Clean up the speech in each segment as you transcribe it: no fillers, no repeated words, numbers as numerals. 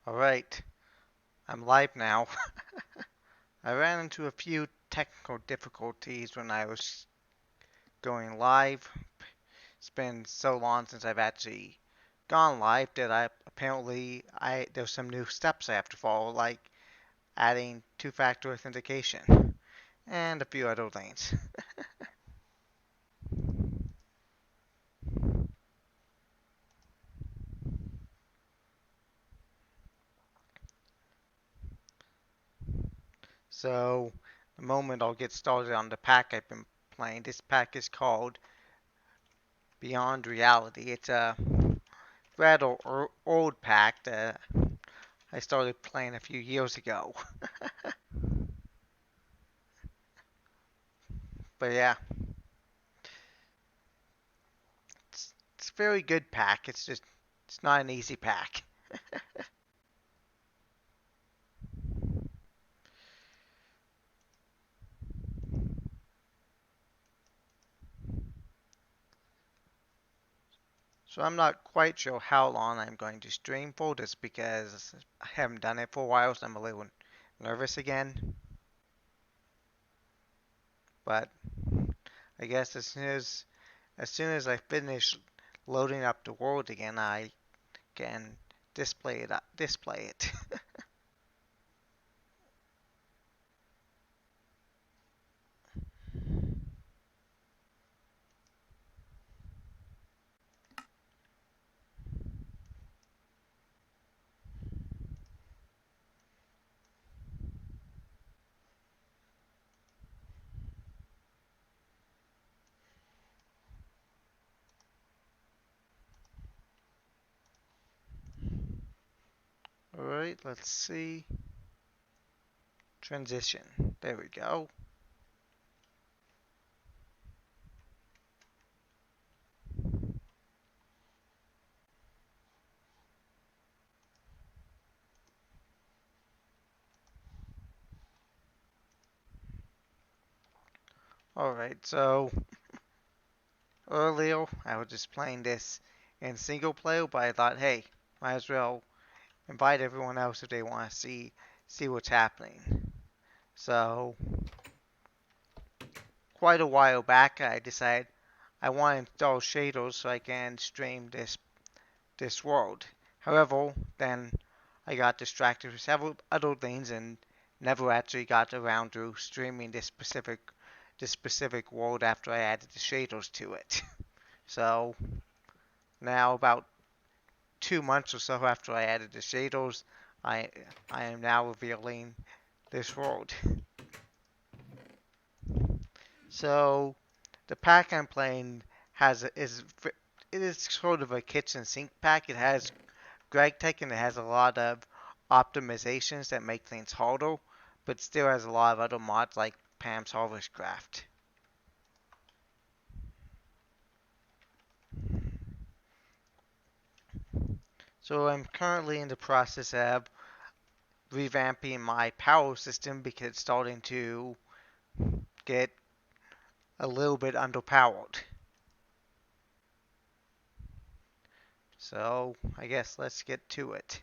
Alright, I'm live now. I ran into a few technical difficulties when I was going live. It's been so long since I've actually gone live that there's some new steps I have to follow, like adding two-factor authentication and a few other things. So, the moment I'll get started on the pack I've been playing. This pack is called Beyond Reality. It's a rather old pack that I started playing a few years ago. But yeah, it's a very good pack. It's not an easy pack. So I'm not quite sure how long I'm going to stream for this because I haven't done it for a while, so I'm a little nervous again. But I guess as soon as I finish loading up the world again, I can display it. Alright, let's see. Transition. There we go. Alright, so earlier I was just playing this in single player, but I thought, hey, might as well invite everyone else if they want to see what's happening. So quite a while back, I decided I want to install shaders so I can stream this world. However, then I got distracted with several other things and never actually got around to streaming this specific world after I added the shaders to it. So now about 2 months or so after I added the shaders, I I am now revealing this world. So the pack I'm playing it is sort of a kitchen sink pack. It has GregTech and it has a lot of optimizations that make things harder, but still has a lot of other mods like Pam's Harvest Craft. So I'm currently in the process of revamping my power system because it's starting to get a little bit underpowered. So I guess let's get to it.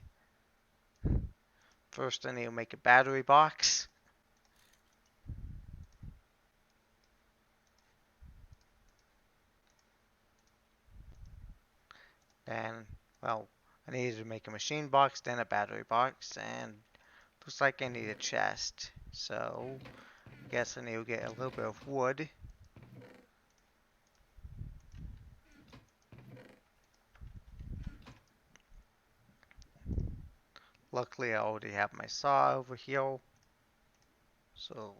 First I need to make a battery box. Then, well, I needed to make a machine box, then a battery box, and looks like I need a chest. So I guess I need to get a little bit of wood. Luckily I already have my saw over here. So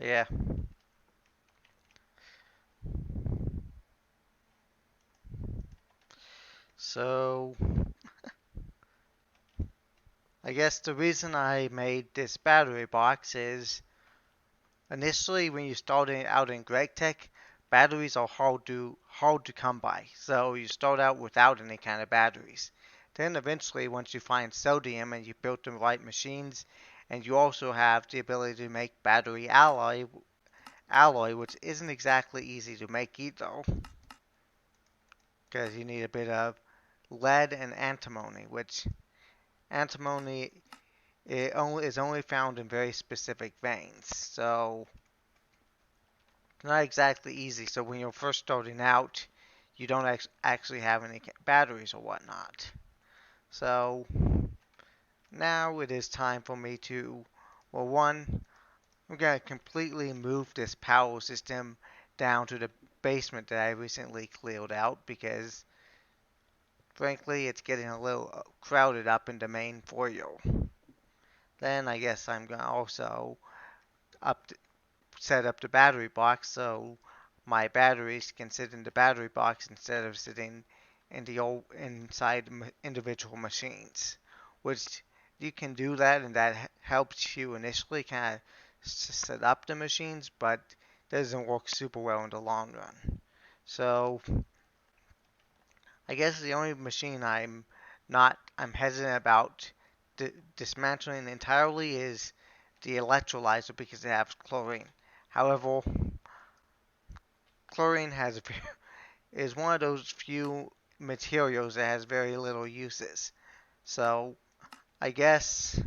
Yeah. So I guess the reason I made this battery box is initially when you started out in GregTech, batteries are hard to come by. So you start out without any kind of batteries. Then eventually once you find sodium and you built the right machines and you also have the ability to make battery alloy which isn't exactly easy to make either because you need a bit of lead and antimony, which antimony is only found in very specific veins. So not exactly easy. So when you're first starting out, you don't actually have any batteries or whatnot. So now it is time for me to, well, one, I'm going to completely move this power system down to the basement that I recently cleared out because frankly it's getting a little crowded up in the main foyer. Then I guess I'm going to also up set up the battery box so my batteries can sit in the battery box instead of sitting in the old inside individual machines, which you can do that and that helps you initially kind of set up the machines, but doesn't work super well in the long run. So I guess the only machine I'm hesitant about dismantling entirely is the electrolyzer because it has chlorine. However, chlorine is one of those few materials that has very little uses. So I guess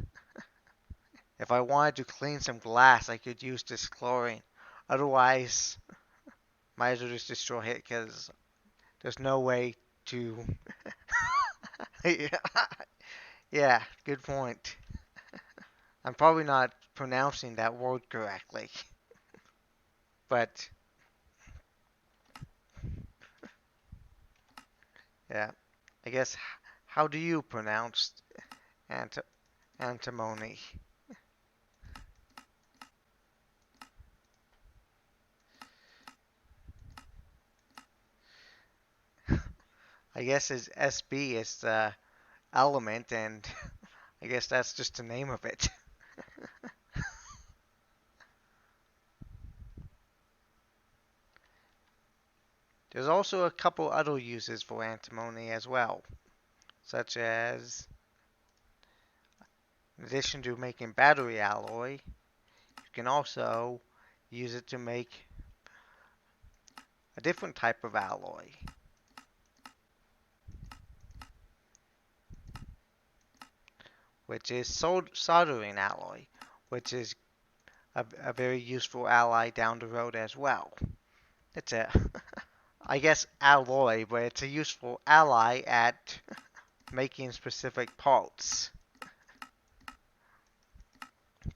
if I wanted to clean some glass, I could use this chlorine. Otherwise, might as well just destroy it because there's no way to. Yeah, good point. I'm probably not pronouncing that word correctly, but yeah, I guess how do you pronounce ant- antimony? I guess it's SB is the element, and I guess that's just the name of it. There's also a couple other uses for antimony as well, such as in addition to making battery alloy, you can also use it to make a different type of alloy, which is soldering alloy, which is a very useful ally down the road as well. It's a, I guess, alloy, but it's a useful ally at making specific parts.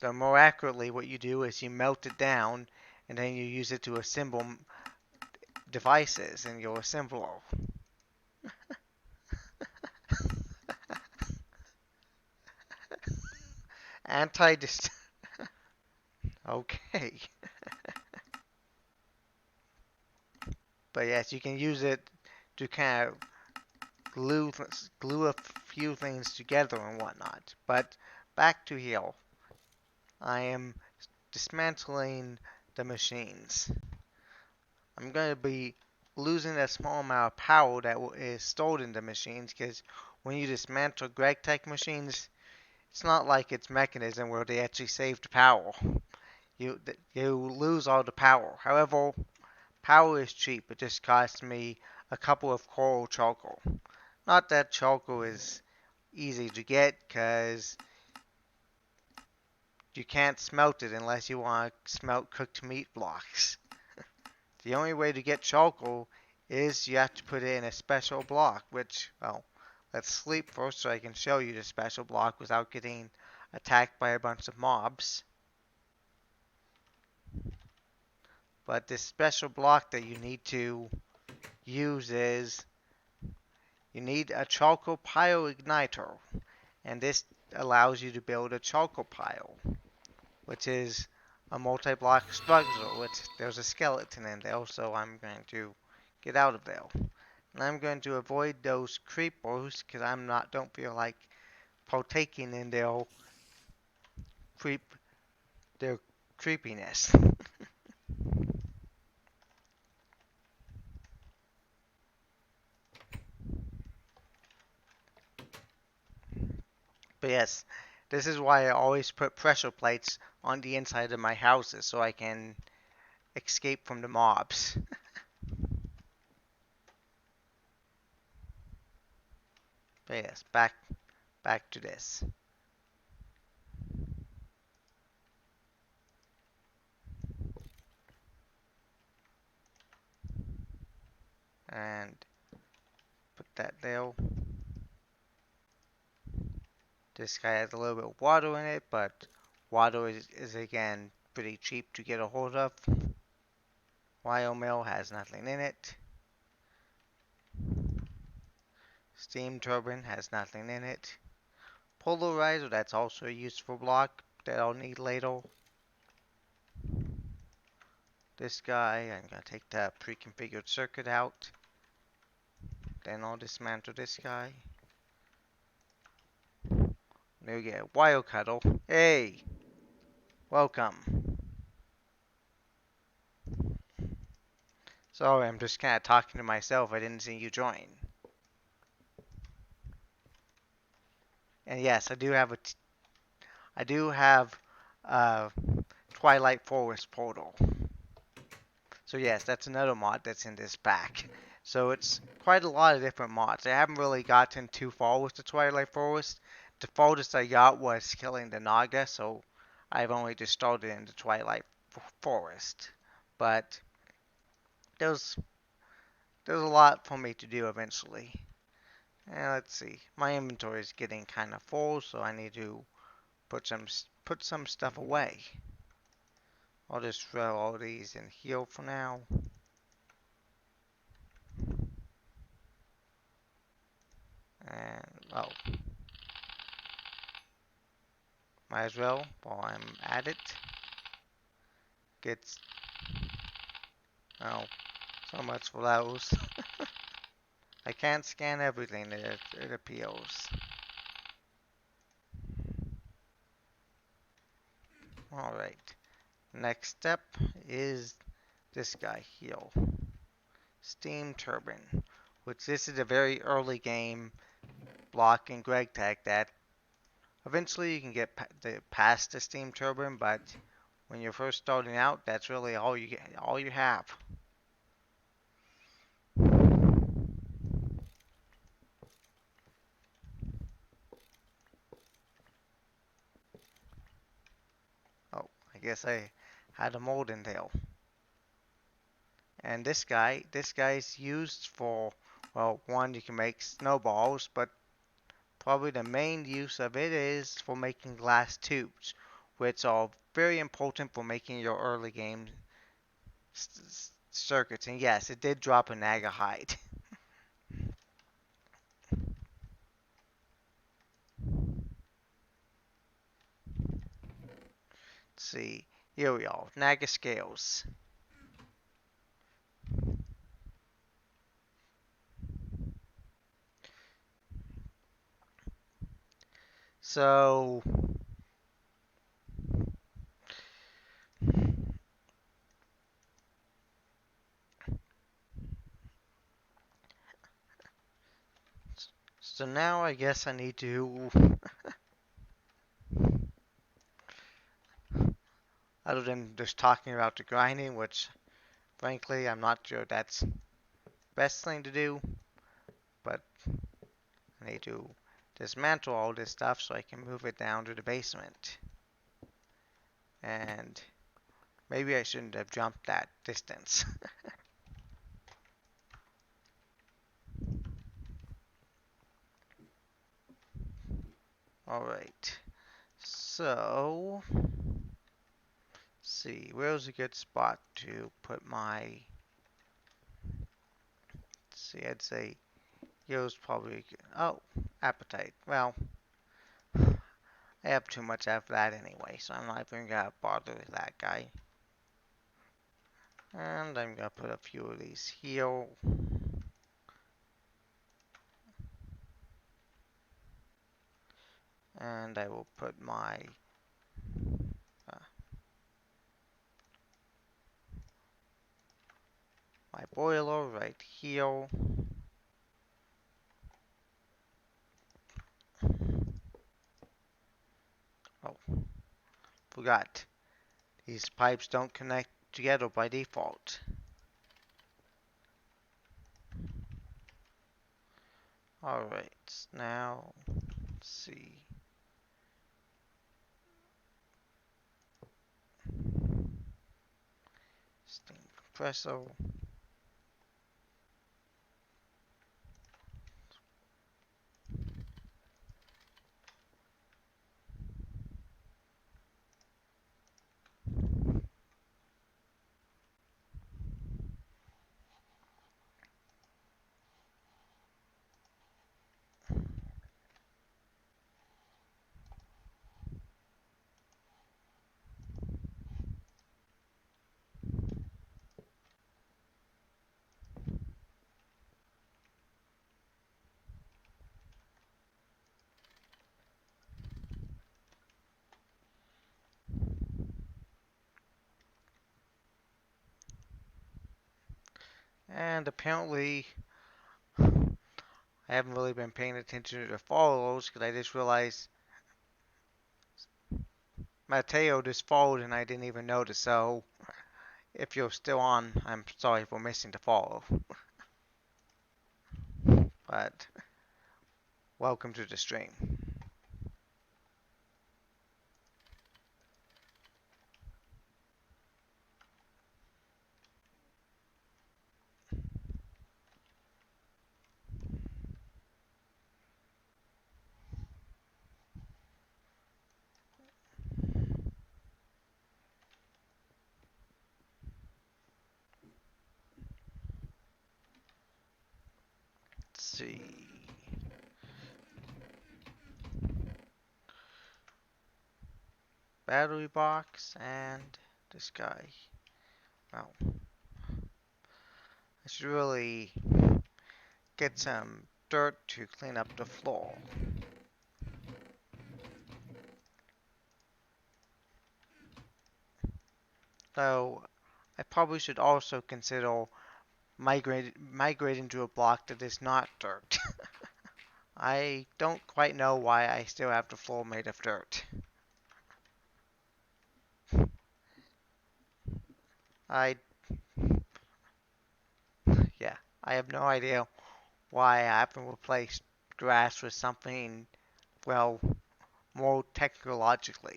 So more accurately, what you do is you melt it down, and then you use it to assemble devices in your assembler. Anti Okay. But yes, you can use it to kind of glue a few things together and whatnot. But back to here. I am dismantling the machines. I'm going to be losing a small amount of power that is stored in the machines because when you dismantle GregTech machines, it's not like its mechanism where they actually saved power. You lose all the power. However, power is cheap. It just costs me a couple of coral charcoal. Not that charcoal is easy to get because you can't smelt it unless you want to smelt cooked meat blocks. The only way to get charcoal is you have to put it in a special block, which, well, let's sleep first so I can show you the special block without getting attacked by a bunch of mobs. But this special block that you need to use is you need a charcoal pile igniter, and this allows you to build a charcoal pile, which is a multi-block struggle. There's a skeleton in there, so I'm going to get out of there. And I'm going to avoid those creepers because don't feel like partaking in creep their creepiness. But yes, this is why I always put pressure plates on the inside of my houses so I can escape from the mobs. But yes, back to this. And put that there. This guy has a little bit of water in it, but water is again pretty cheap to get a hold of. Wyomill has nothing in it. Steam turbine has nothing in it. Polarizer, that's also a useful block that I'll need later. This guy, I'm going to take the pre-configured circuit out. Then I'll dismantle this guy. There we go. Wire cuddle. Hey! Welcome. Sorry, I'm just kind of talking to myself. I didn't see you join. And yes, I do have a Twilight Forest portal. So yes, that's another mod that's in this pack. So it's quite a lot of different mods. I haven't really gotten too far with the Twilight Forest. The farthest I got was killing the Naga, so I've only just started in the Twilight Forest. But there's there's a lot for me to do eventually. And let's see, my inventory is getting kind of full, so I need to put some stuff away. I'll just throw all these in here for now. And oh, might as well while I'm at it. Gets oh, so much for those. I can't scan everything. It appeals. All right. Next step is this guy here, Steam Turbine, which this is a very early game block in GregTech that eventually you can get past the Steam Turbine, but when you're first starting out, that's really all you have. Oh, I guess I had a mold in there. And this guy's used for, well, one, you can make snowballs, but probably the main use of it is for making glass tubes, which are very important for making your early game circuits. And yes, it did drop a Naga hide. Let's see, here we are, Naga scales. So so now I guess I need to, other than just talking about the grinding, which frankly I'm not sure that's the best thing to do, but I need to dismantle all this stuff so I can move it down to the basement. And maybe I shouldn't have jumped that distance. Alright, so let's see, where's a good spot to put my, let's see, I'd say here's probably, oh, appetite. Well, I I have too much of that anyway, so I'm not even gonna bother with that guy. And I'm gonna put a few of these here. And I will put uh, my boiler right here. Oh, forgot. These pipes don't connect together by default. Alright, now let's see. Steam compressor. And apparently, I haven't really been paying attention to the follows because I just realized Mateo just followed and I didn't even notice. So if you're still on, I'm sorry for missing the follow. But welcome to the stream. Let's see. Battery box and this guy. Well, I should really get some dirt to clean up the floor. Though I probably should also consider migrating to a block that is not dirt. I don't quite know why I still have the floor made of dirt. I, yeah, I have no idea why I haven't replaced grass with something, well, more technological.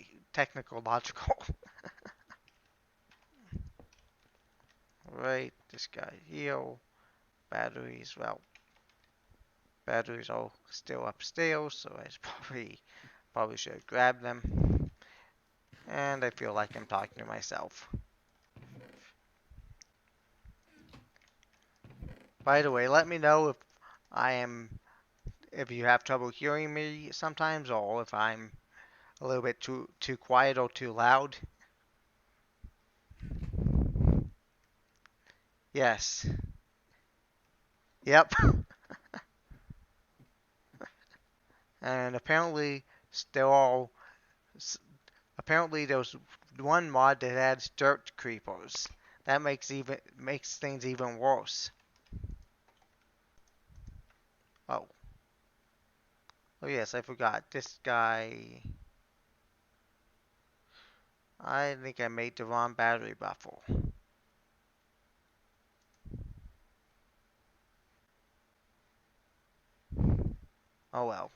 Right, this guy here, batteries, well, batteries are still upstairs, so I probably should grab them. And I feel like I'm talking to myself. By the way, let me know if you have trouble hearing me sometimes, or if I'm a little bit too quiet or too loud. Yes. Yep. And apparently there's one mod that adds dirt creepers. That makes things even worse. Oh. Oh yes, I forgot. This guy, I think I made the wrong battery buffer. Oh well.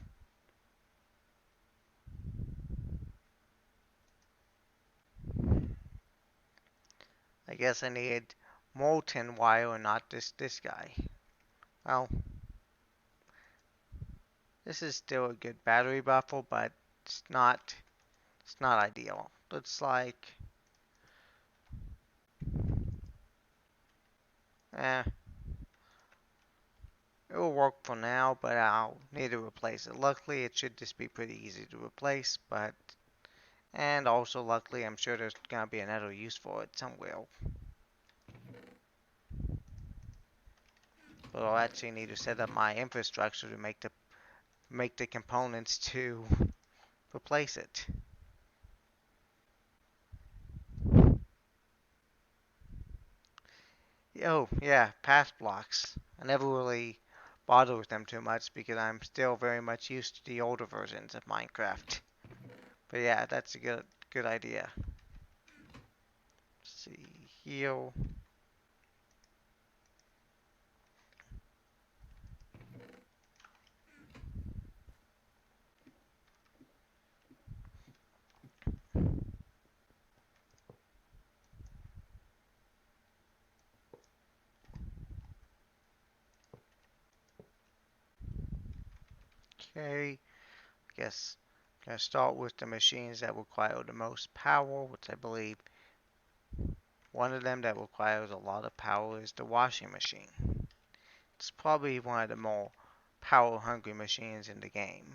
I guess I needed molten wire and not this guy. Well, this is still a good battery buffer, but it's not ideal. Looks like eh, It will work for now, but I'll need to replace it. Luckily, it should just be pretty easy to replace, but and also luckily, I'm sure there's gonna be another use for it somewhere. But I'll actually need to set up my infrastructure to make the components to replace it. Oh, yeah, path blocks. I never really bother with them too much because I'm still very much used to the older versions of Minecraft. But yeah, that's a good idea. Let's see, heal. Okay, I guess I'm gonna start with the machines that require the most power, which I believe one of them that requires a lot of power is the washing machine. It's probably one of the more power hungry machines in the game.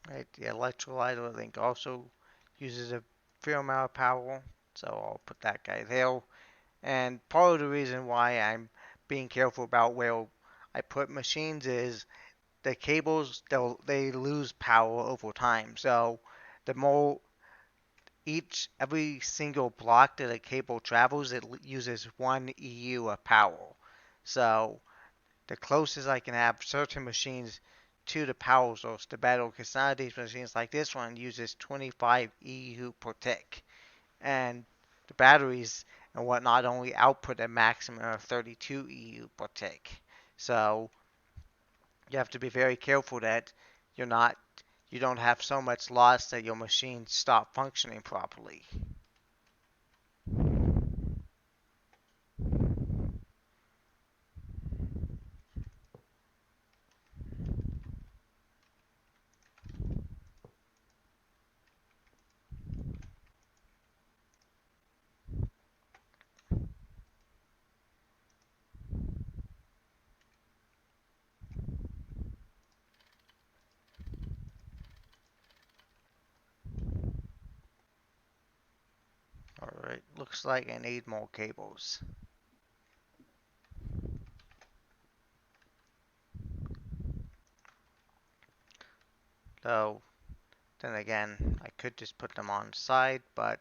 Right, the electrolyzer I think also uses a fair amount of power, so I'll put that guy there. And part of the reason why I'm being careful about where I put machines is the cables they lose power over time. So the more every single block that a cable travels, it uses 1 EU of power. So the closest I can have certain machines to the power source, the better. Because some of these machines, like this one, uses 25 EU per tick, and the batteries and whatnot only output a maximum of 32 EU per tick. So you have to be very careful that you're not you don't have so much loss that your machines stop functioning properly. Alright, looks like I need more cables. Though, then again, I could just put them on the side, but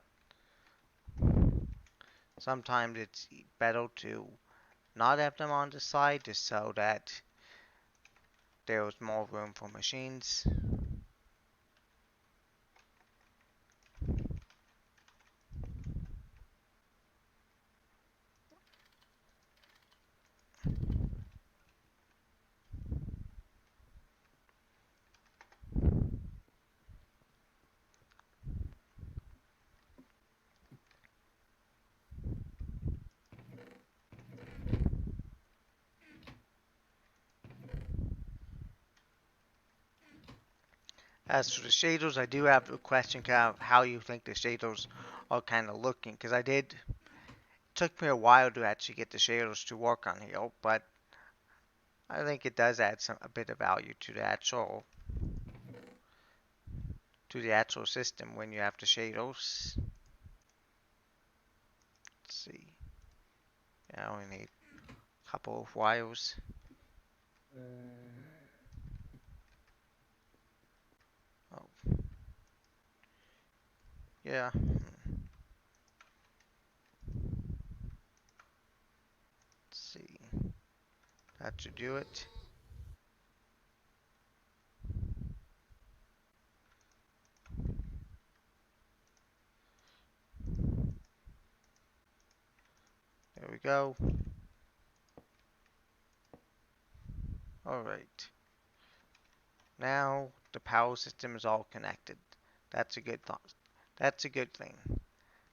sometimes it's better to not have them on the side just so that there's more room for machines. As for the shaders, I do have a question kind of how you think the shaders are kind of looking, because it took me a while to actually get the shaders to work on here, but I think it does add a bit of value to the actual system when you have the shaders. Let's see. Yeah, I only need a couple of wires. Oh, yeah. Let's see. That should do it. we go. Alright. Now the power system is all connected. That's a good thought. That's a good thing.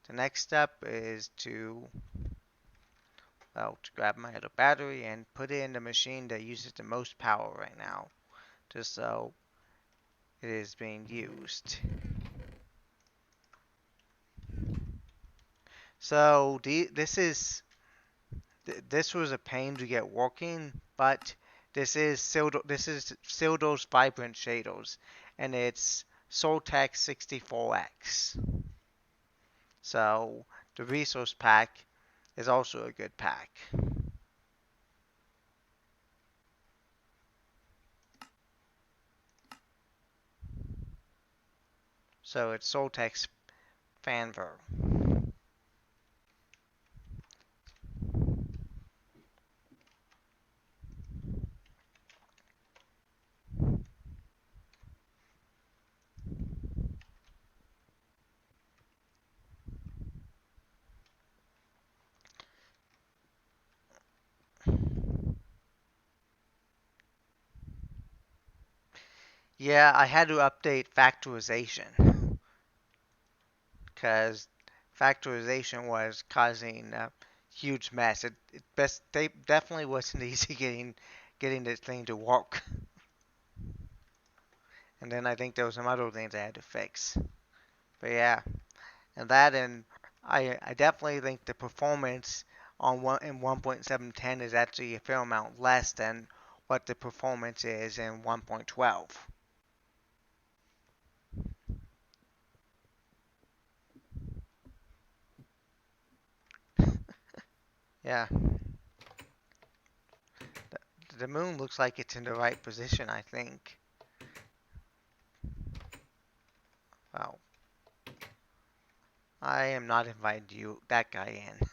The next step is to, well, to grab my other battery and put it in the machine that uses the most power right now, just so it is being used. So this was a pain to get working, but this is Sildo's Vibrant Shaders, and it's Soltex 64X. So the resource pack is also a good pack. So it's Soltex Fanver. Yeah, I had to update factorization because factorization was causing a huge mess. They definitely wasn't easy getting this thing to work. And then I think there was some other things I had to fix. But yeah, and I definitely think the performance on in 1.710 is actually a fair amount less than what the performance is in 1.12. Yeah, the moon looks like it's in the right position, I think. Wow. I am not inviting that guy in.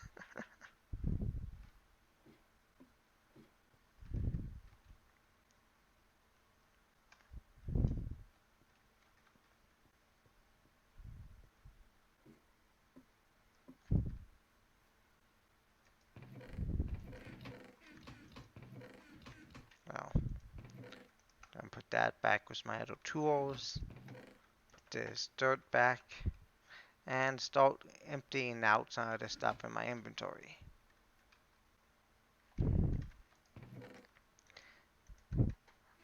Well, then put that back with my other tools. Put this dirt back. And start emptying out some of the stuff in my inventory.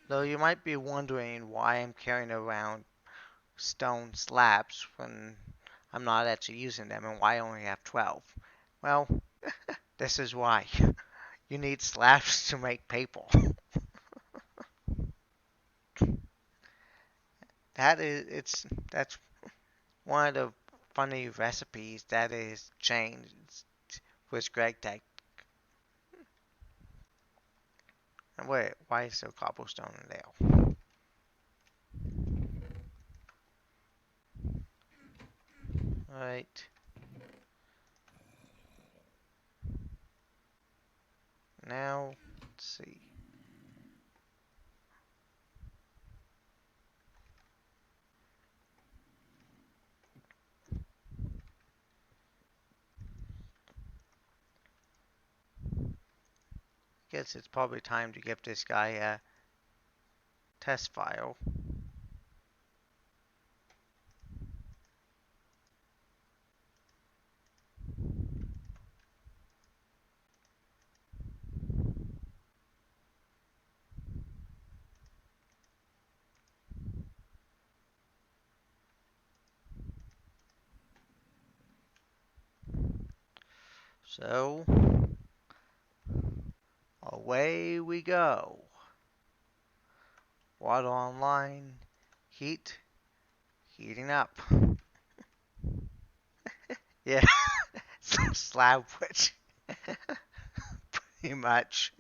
Though you might be wondering why I'm carrying around stone slabs when I'm not actually using them and why I only have 12. Well, this is why. You need slabs to make paper. That's one of the funny recipes that is changed with Greg Tech. And wait, why is there cobblestone in there? Right. Now, let's see. Guess it's probably time to give this guy a test file. So, away we go. Water online, heating up. Yeah, slab witch. Pretty much.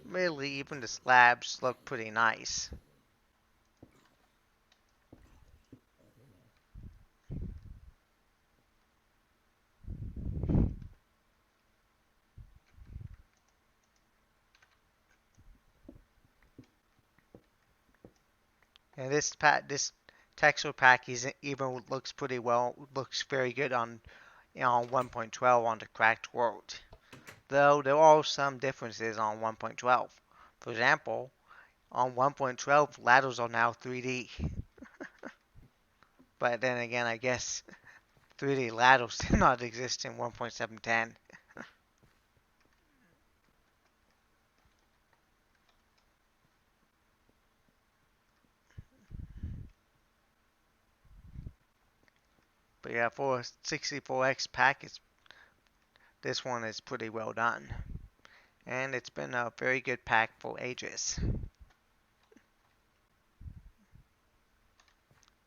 Really, even the slabs look pretty nice. And this texture pack even looks pretty well, looks very good on 1.12 on the cracked world. Though there are some differences on 1.12. For example, on 1.12 ladders are now 3D. But then again, I guess 3D ladders did not exist in 1.710. But yeah, for a 64X pack, this one is pretty well done. And it's been a very good pack for ages.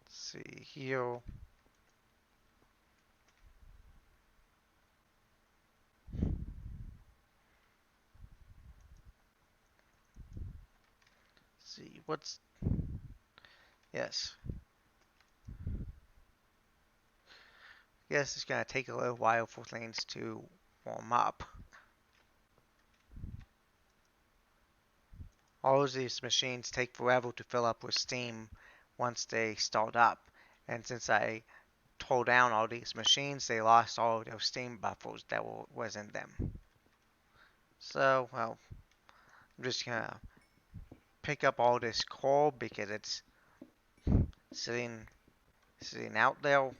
Let's see here. Let's see, yes. Yes, it's gonna take a little while for things to warm up. All of these machines take forever to fill up with steam once they start up. And since I tore down all these machines, they lost all of their steam buffers that was in them. So, well, I'm just gonna pick up all this coal because it's sitting out there.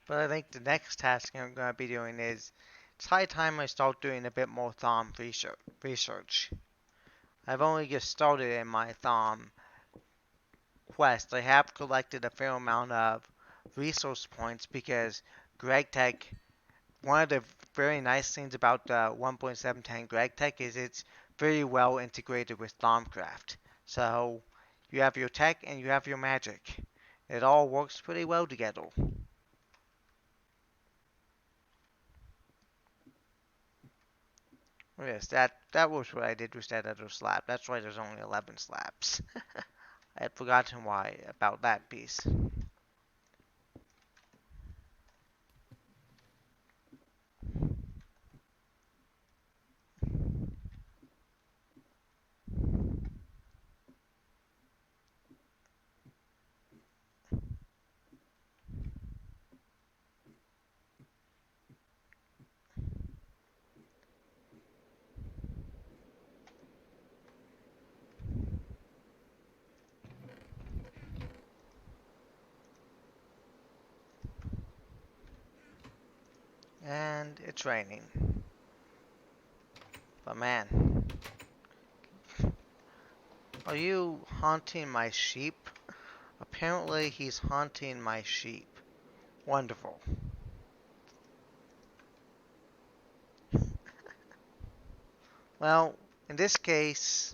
But I think the next task I'm going to be doing is it's high time I start doing a bit more Thom research. I've only just started in my Thom quest. I have collected a fair amount of resource points because GregTech, one of the very nice things about the 1.710 GregTech is it's very well integrated with Thaumcraft. So you have your tech and you have your magic. It all works pretty well together. Yes, that was what I did with that other slab. That's why there's only 11 slabs. I had forgotten why about that piece. And it's raining. But man, are you haunting my sheep? Apparently he's haunting my sheep. Wonderful. Well, in this case,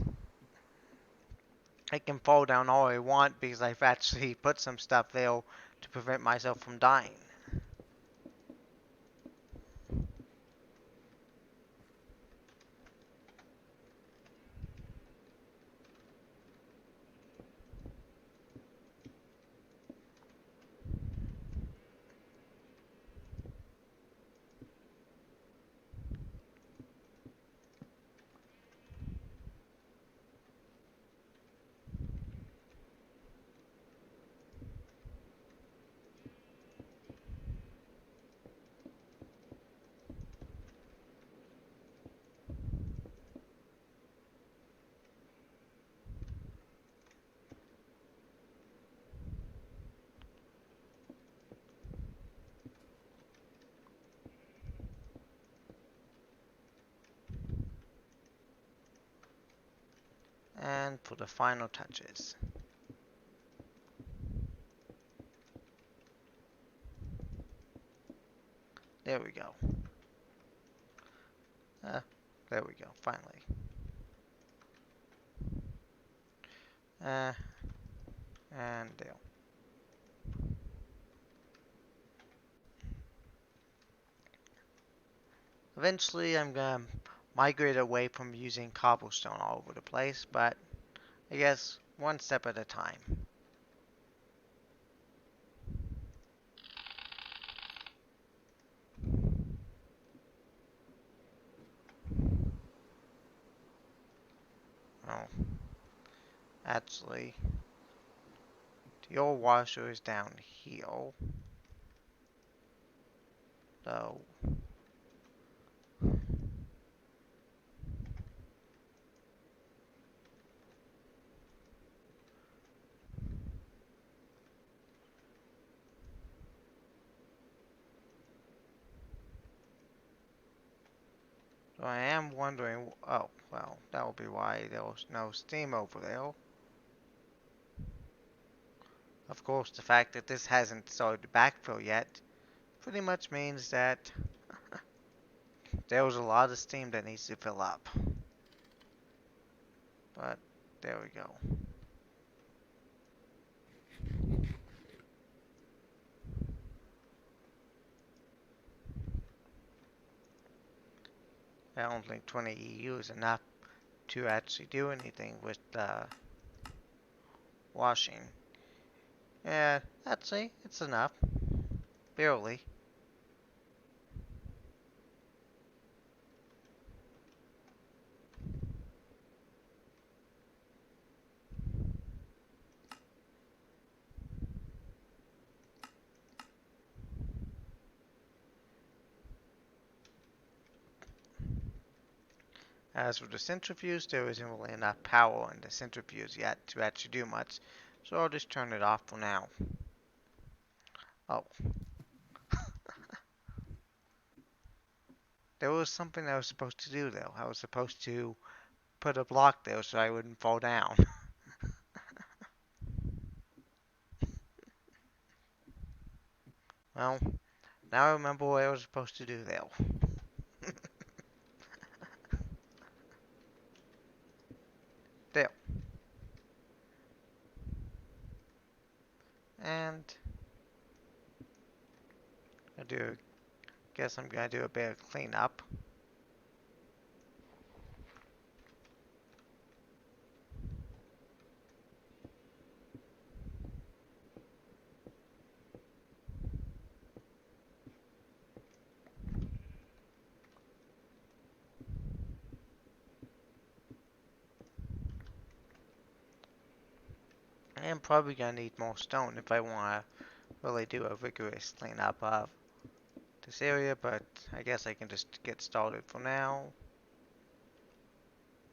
I can fall down all I want because I've actually put some stuff there to prevent myself from dying. And for the final touches. There we go. There we go, finally. And there. Eventually, I'm gonna migrate away from using cobblestone all over the place, but I guess one step at a time. Oh, actually, the old washer is down here, so I am wondering. Oh, well, that will be why there was no steam over there. Of course, the fact that this hasn't started to backfill yet pretty much means that there was a lot of steam that needs to fill up. But there we go. I don't think 20 EU is enough to actually do anything with washing. Yeah, actually, it's enough. Barely. As for the centrifuge, there isn't really enough power in the centrifuge yet to actually do much, so I'll just turn it off for now. Oh, there was something I was supposed to do though. I was supposed to put a block there so I wouldn't fall down. Well, now I remember what I was supposed to do there. There. And guess I'm gonna do a bit of cleanup. I am probably gonna need more stone if I wanna really do a rigorous cleanup of this area, but I guess I can just get started for now.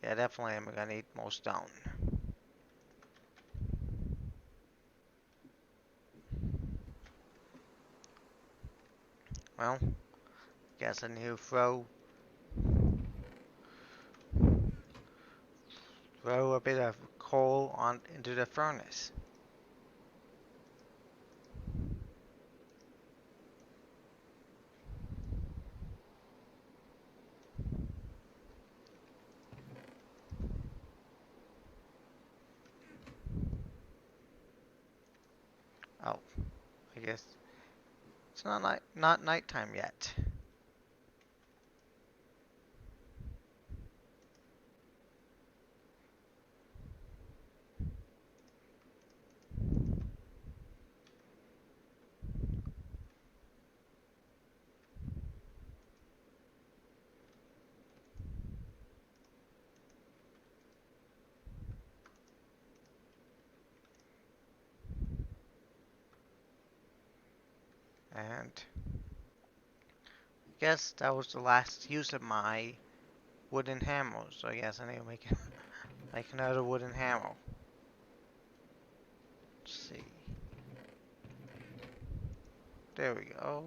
Yeah, definitely I'm gonna need more stone. Well, guess I need to throw a bit of coal on into the furnace. Oh, I guess it's not nighttime yet. And I guess that was the last use of my wooden hammer, so I guess I need to make another wooden hammer. Let's see. There we go.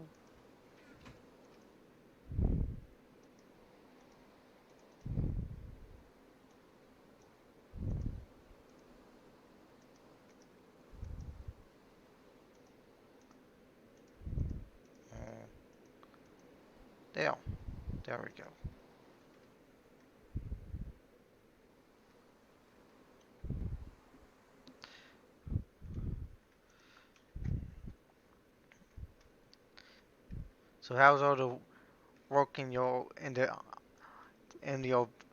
There, there we go. So how's all the work in your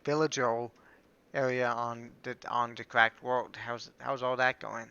villager area on the cracked world? How's all that going?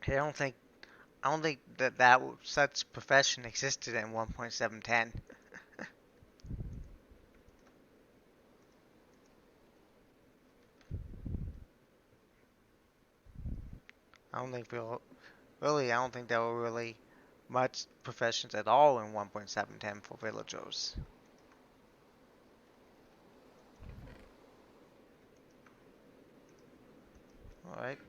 I don't think I don't think that such profession existed in 1.710. I don't think really I don't think there were really much professions at all in 1.710 for villagers. All right,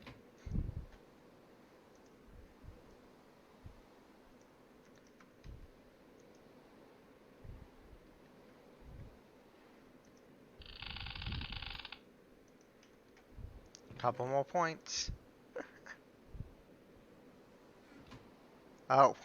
couple more points. Oh,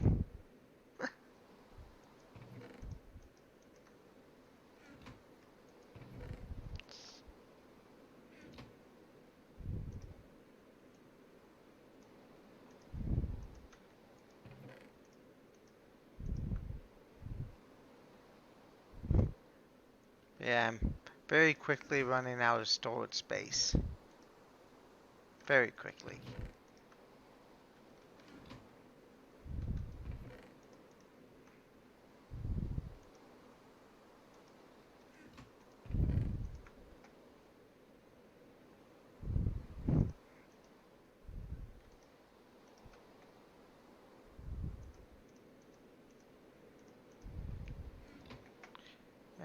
yeah, I'm very quickly running out of storage space. Very quickly.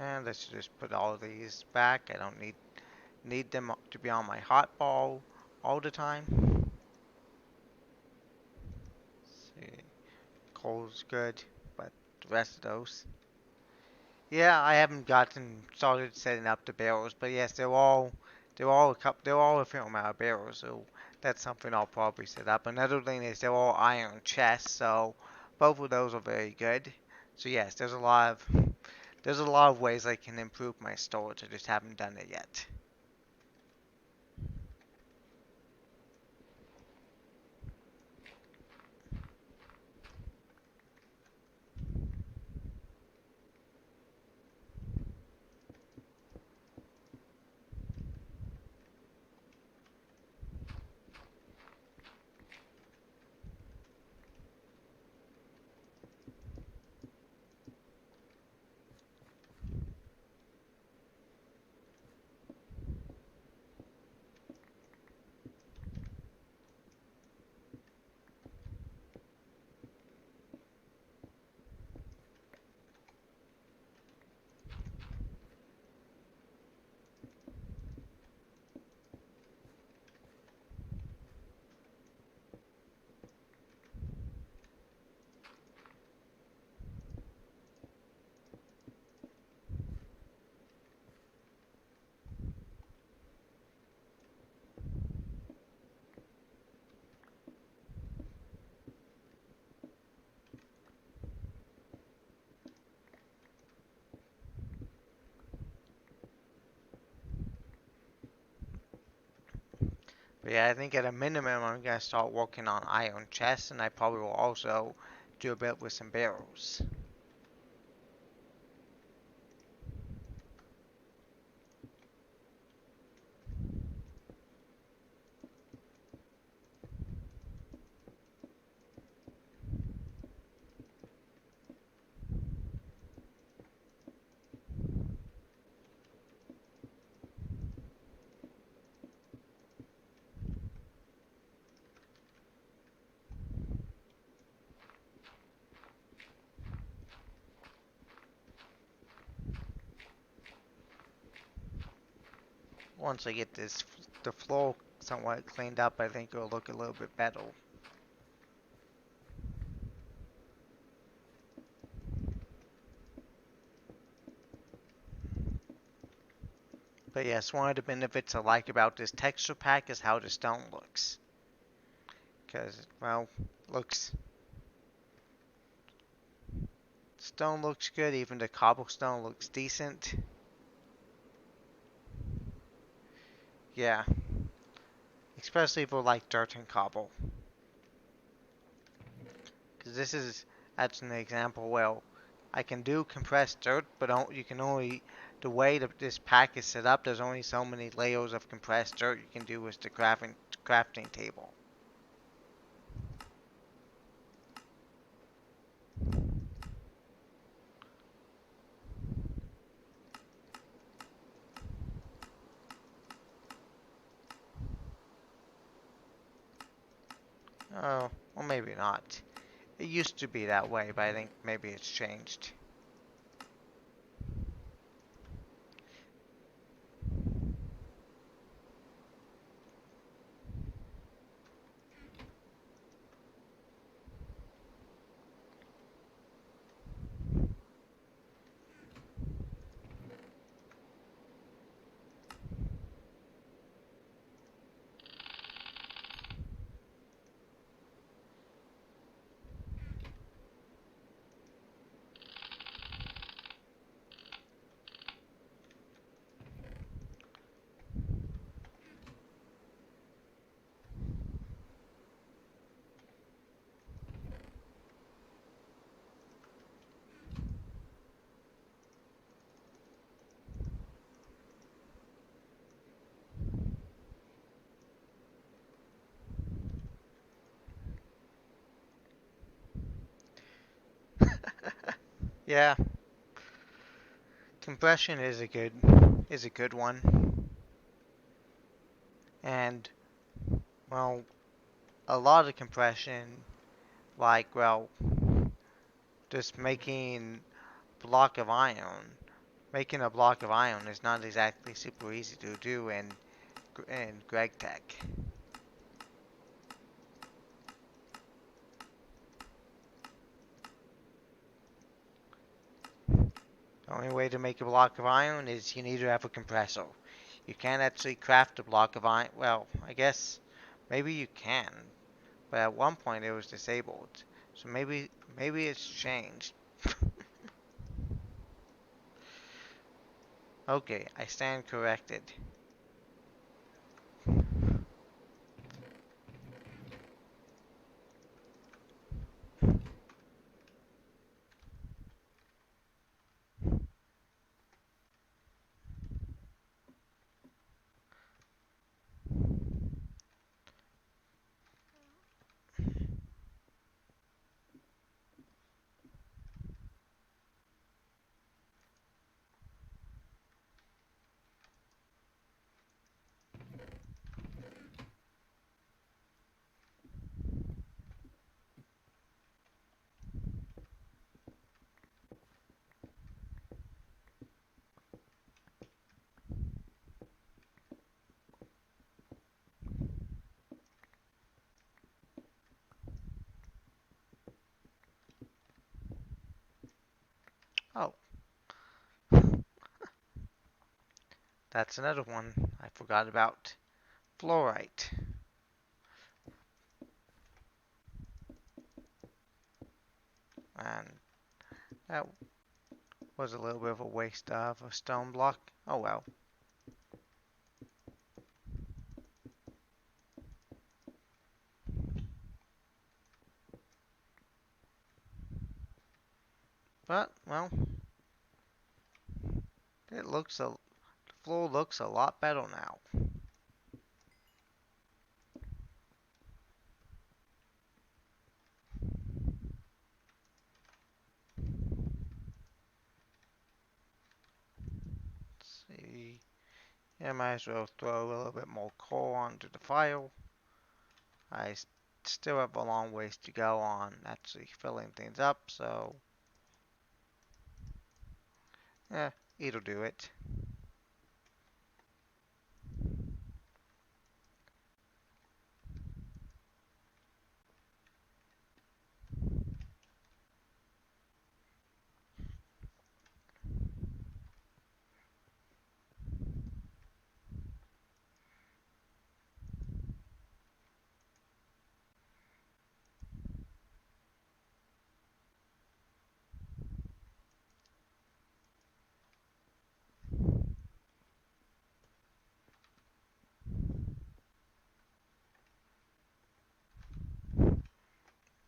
And let's just put all of these back. I don't need them to be on my hotball all the time. See, coal's good, but the rest of those. Yeah, I haven't gotten started setting up the barrels, but yes, they're all a fair amount of barrels, so that's something I'll probably set up. Another thing is they're all iron chests, so both of those are very good. So yes, there's a lot of ways I can improve my storage. I just haven't done it yet. But yeah, I think at a minimum I'm gonna start working on iron chests, and I probably will also do a bit with some barrels. once I get the floor somewhat cleaned up, I think it'll look a little bit better. But yes, one of the benefits I like about this texture pack is how the stone looks. Because, well, looks stone looks good, even the cobblestone looks decent. Yeah, especially for like dirt and cobble. Because this is that's an example. Well, I can do compressed dirt, but you can only the way that this pack is set up. There's only so many layers of compressed dirt you can do with the crafting table. Oh, well, maybe not. It used to be that way, but I think maybe it's changed. Yeah, compression is a good one, and well, a lot of compression, like well, just block of iron. Making a block of iron is not exactly super easy to do in GregTech. The only way to make a block of iron is you need to have a compressor. You can't actually craft a block of iron. Well, I guess maybe you can, but at one point it was disabled. So maybe it's changed. Okay, I stand corrected. Oh, that's another one I forgot about. Fluorite. And that was a little bit of a waste of a stone block. Oh well. But, well, the floor looks a lot better now. Let's see. Yeah, might as well throw a little bit more coal onto the fire. I still have a long ways to go on actually filling things up, so yeah, it'll do it.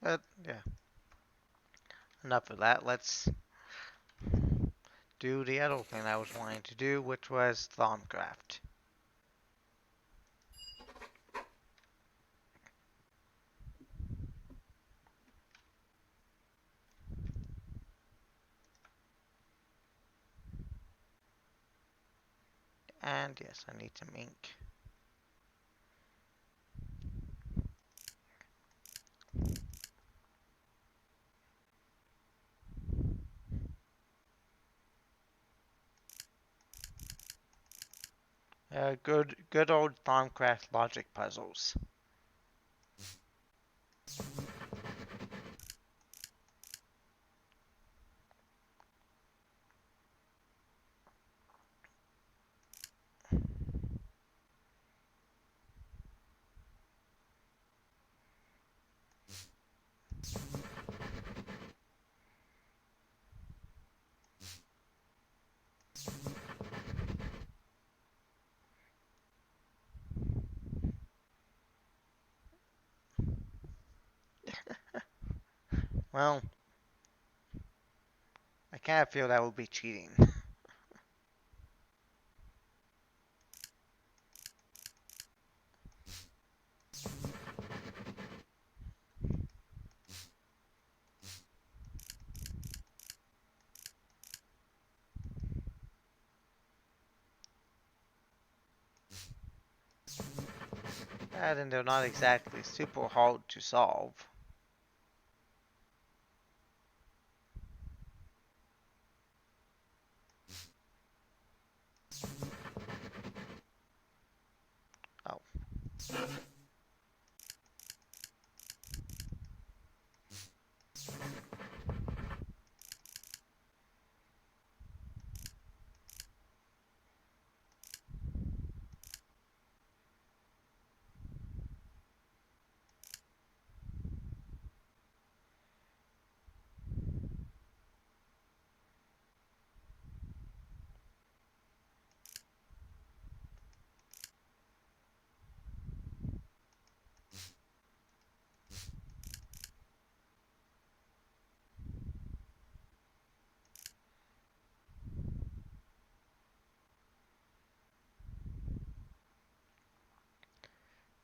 But yeah, enough of that. Let's do the other thing I was wanting to do, which was Thaumcraft. And yes, I need some ink. Good old Thaumcraft logic puzzles. Well, I kind of feel that would be cheating. And they're not exactly super hard to solve. Oh.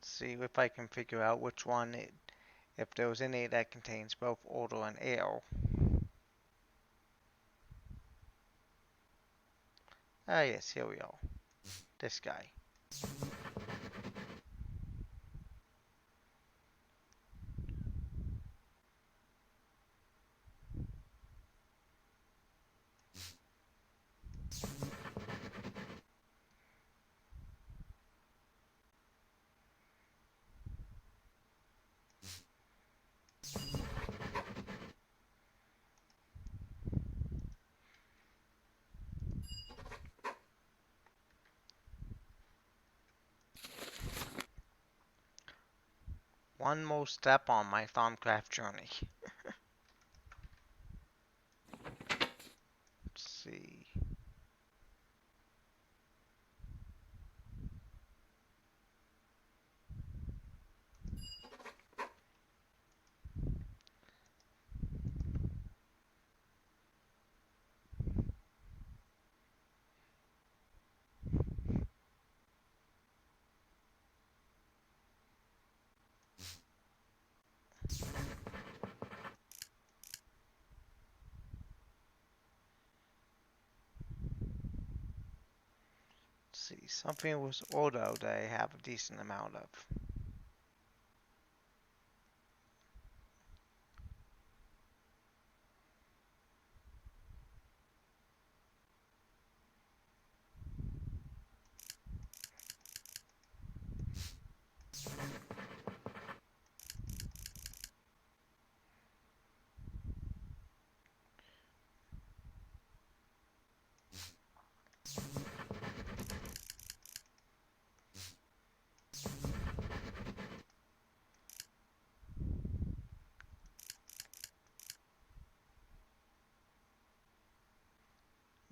See if I can figure out which one, if there was any that contains both order and air. Ah, yes, here we are. This guy. One more step on my Thaumcraft journey. Let's see. Let's see. Something with order that I have a decent amount of.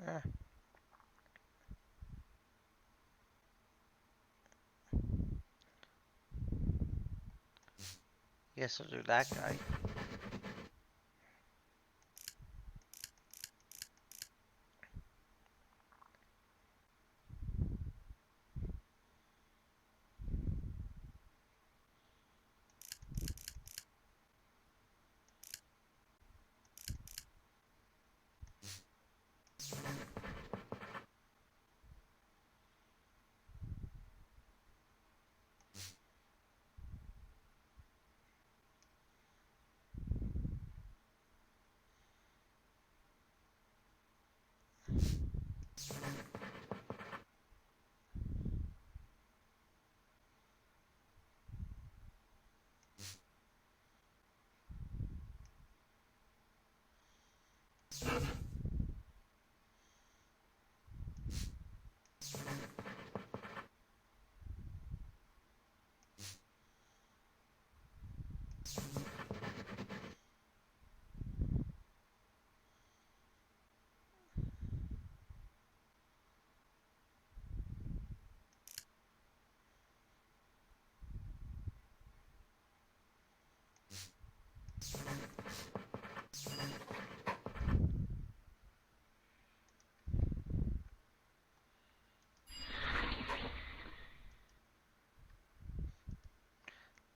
Eh, yes, I'll do that guy.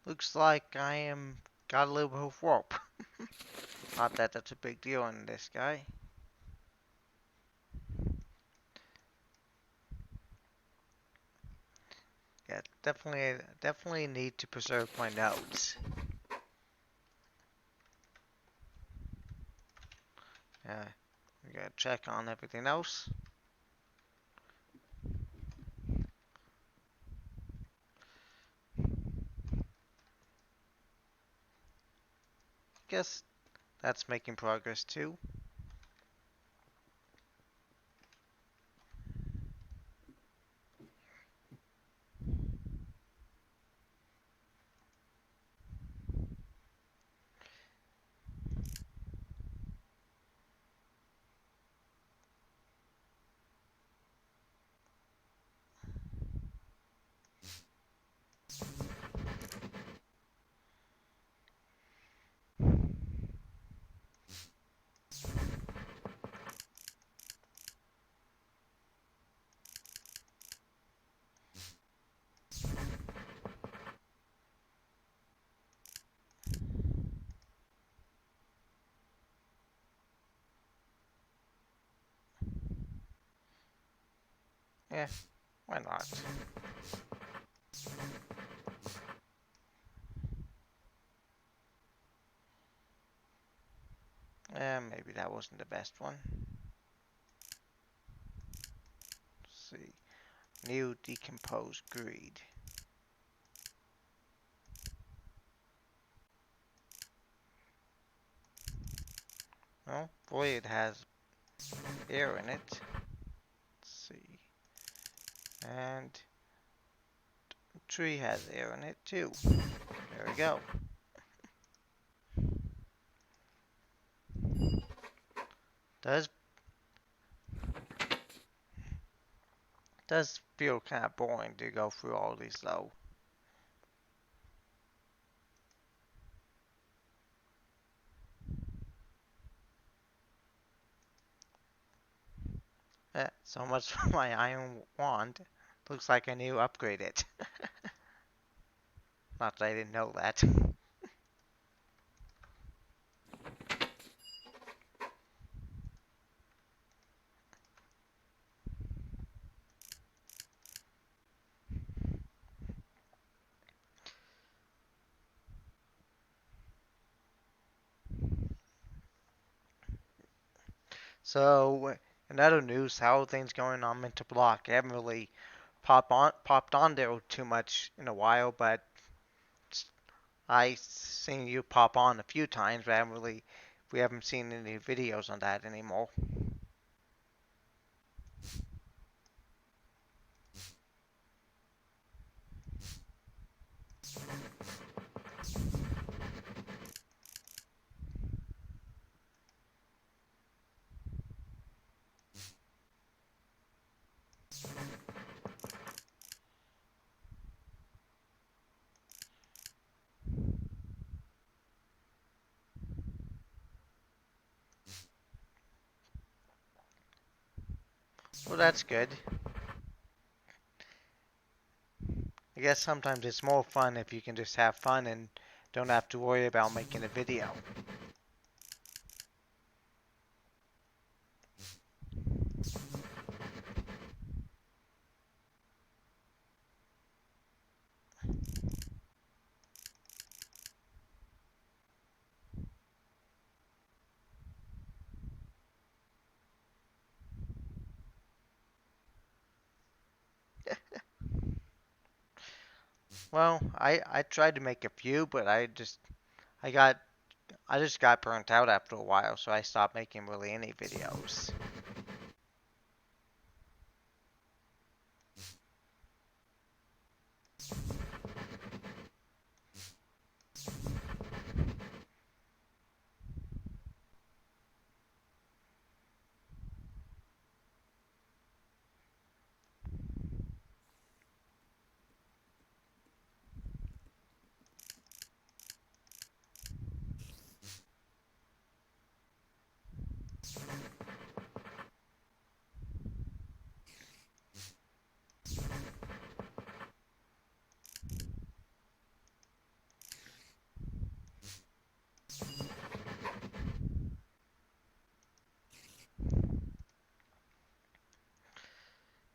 Looks like I am got a little bit of rope. Not that that's a big deal in this guy. Yeah, definitely need to preserve my notes. Yeah, we gotta check on everything else. Guess that's making progress too. Yeah, why not? Maybe that wasn't the best one. Let's see. New decomposed greed. Well, boy, it has air in it. Let's see. And tree has air in it too. There we go. Does does feel kind of boring to go through all these though. So much for my iron wand. Looks like I need to upgrade it. Not that I didn't know that. So, in other news, how are things going on Mental Block? I haven't really popped on there too much in a while, but I seen you pop on a few times, but we haven't seen any videos on that anymore. Well, that's good. I guess sometimes it's more fun if you can just have fun and don't have to worry about making a video. Well, I tried to make a few, but I got I just got burnt out after a while, so I stopped making really any videos.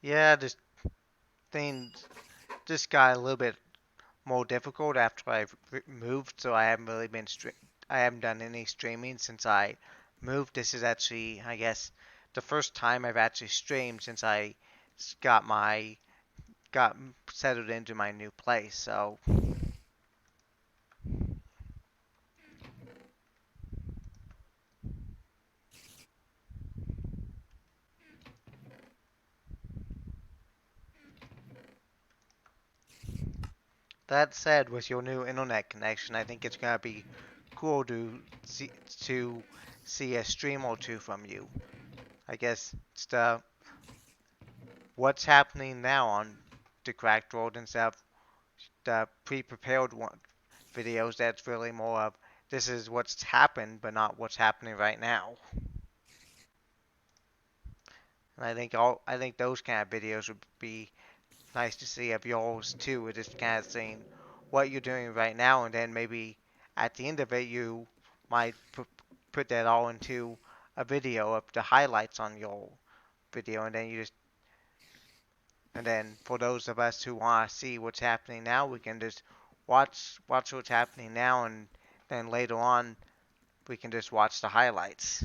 Yeah, this thing just got a little bit more difficult after I moved, so I haven't really been I haven't done any streaming since I moved. This is actually, I guess, the first time I've actually streamed since I got my got settled into my new place. So that said, with your new internet connection, I think it's gonna be cool to see a stream or two from you. I guess it's the what's happening now on the Cracked World instead of the pre-prepared one videos. That's really more of this is what's happened, but not what's happening right now. And I think those kind of videos would be nice to see of yours too. With just kind of seeing what you're doing right now, and then maybe at the end of it, you might put that all into a video of the highlights on your video, and then you just and then for those of us who want to see what's happening now, we can just watch what's happening now, and then later on we can just watch the highlights.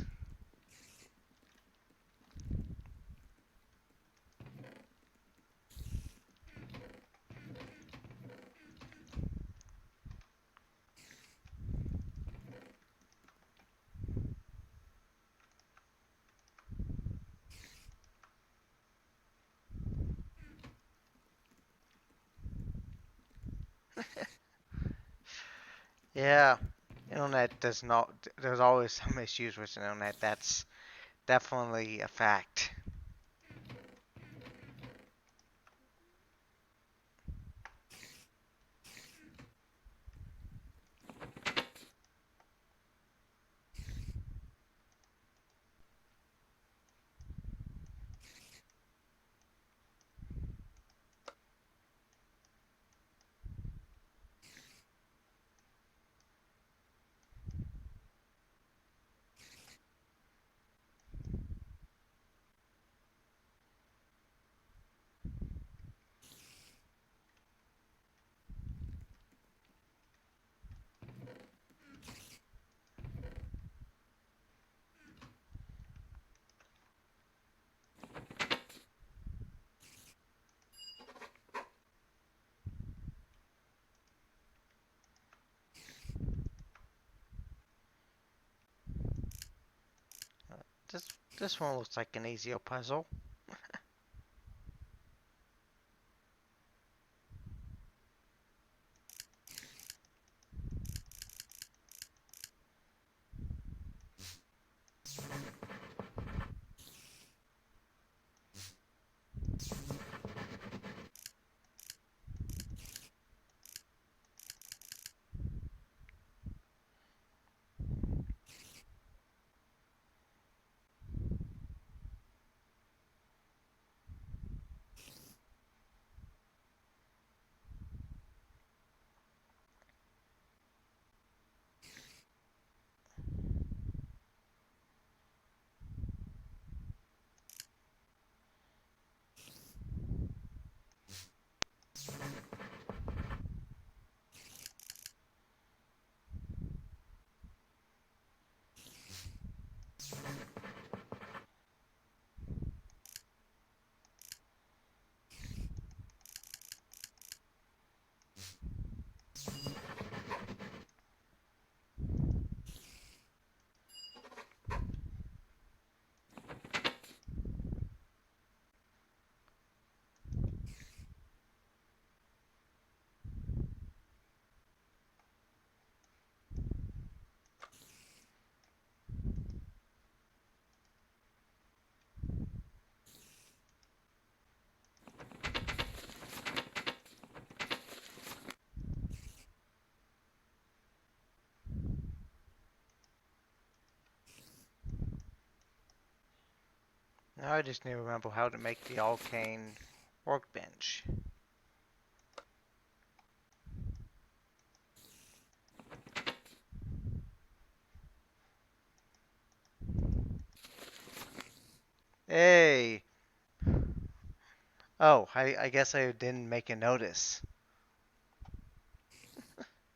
Yeah, internet does not. There's always some issues with the internet. That's definitely a fact. This this one looks like an easier puzzle. Now I just need to remember how to make the arcane workbench. Hey, Oh, I guess I didn't make a notice.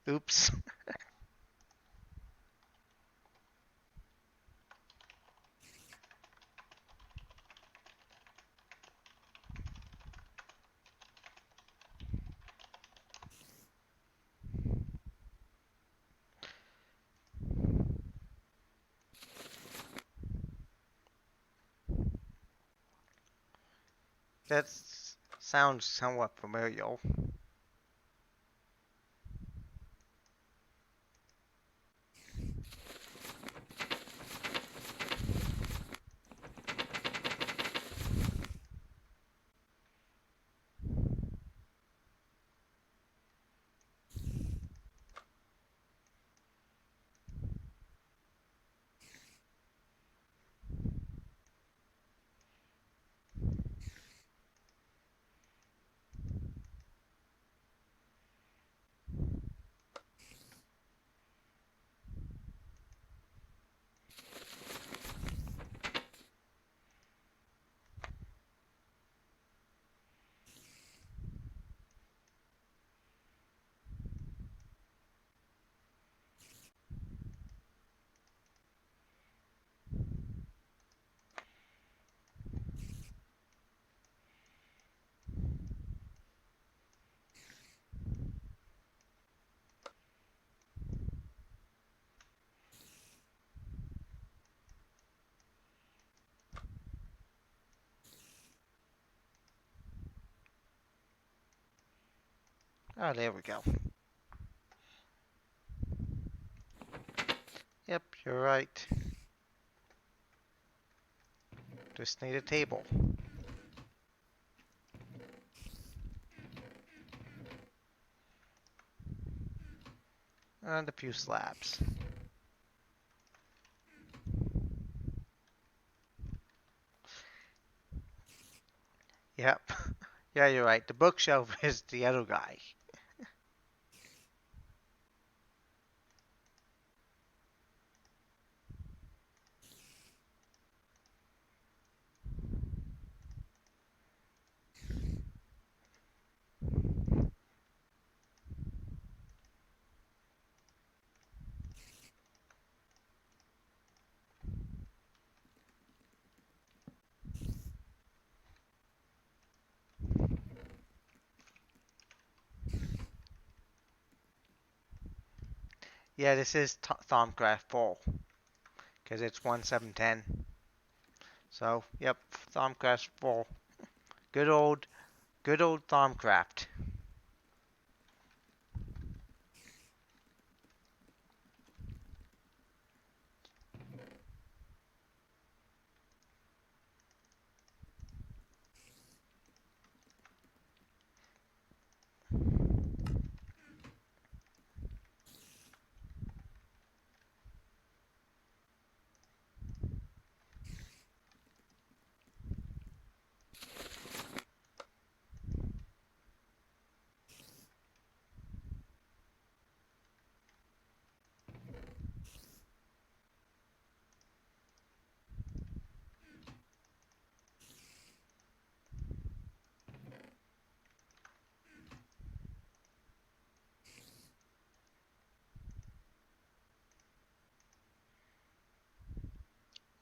Oops. That sounds somewhat familiar. Oh, there we go. Yep, you're right. Just need a table. And a few slabs. Yep. Yeah, you're right. The bookshelf is the other guy. Yeah, this is Thaumcraft 4, because it's 1710. So, yep, Thaumcraft 4. Good old, good old Thaumcraft.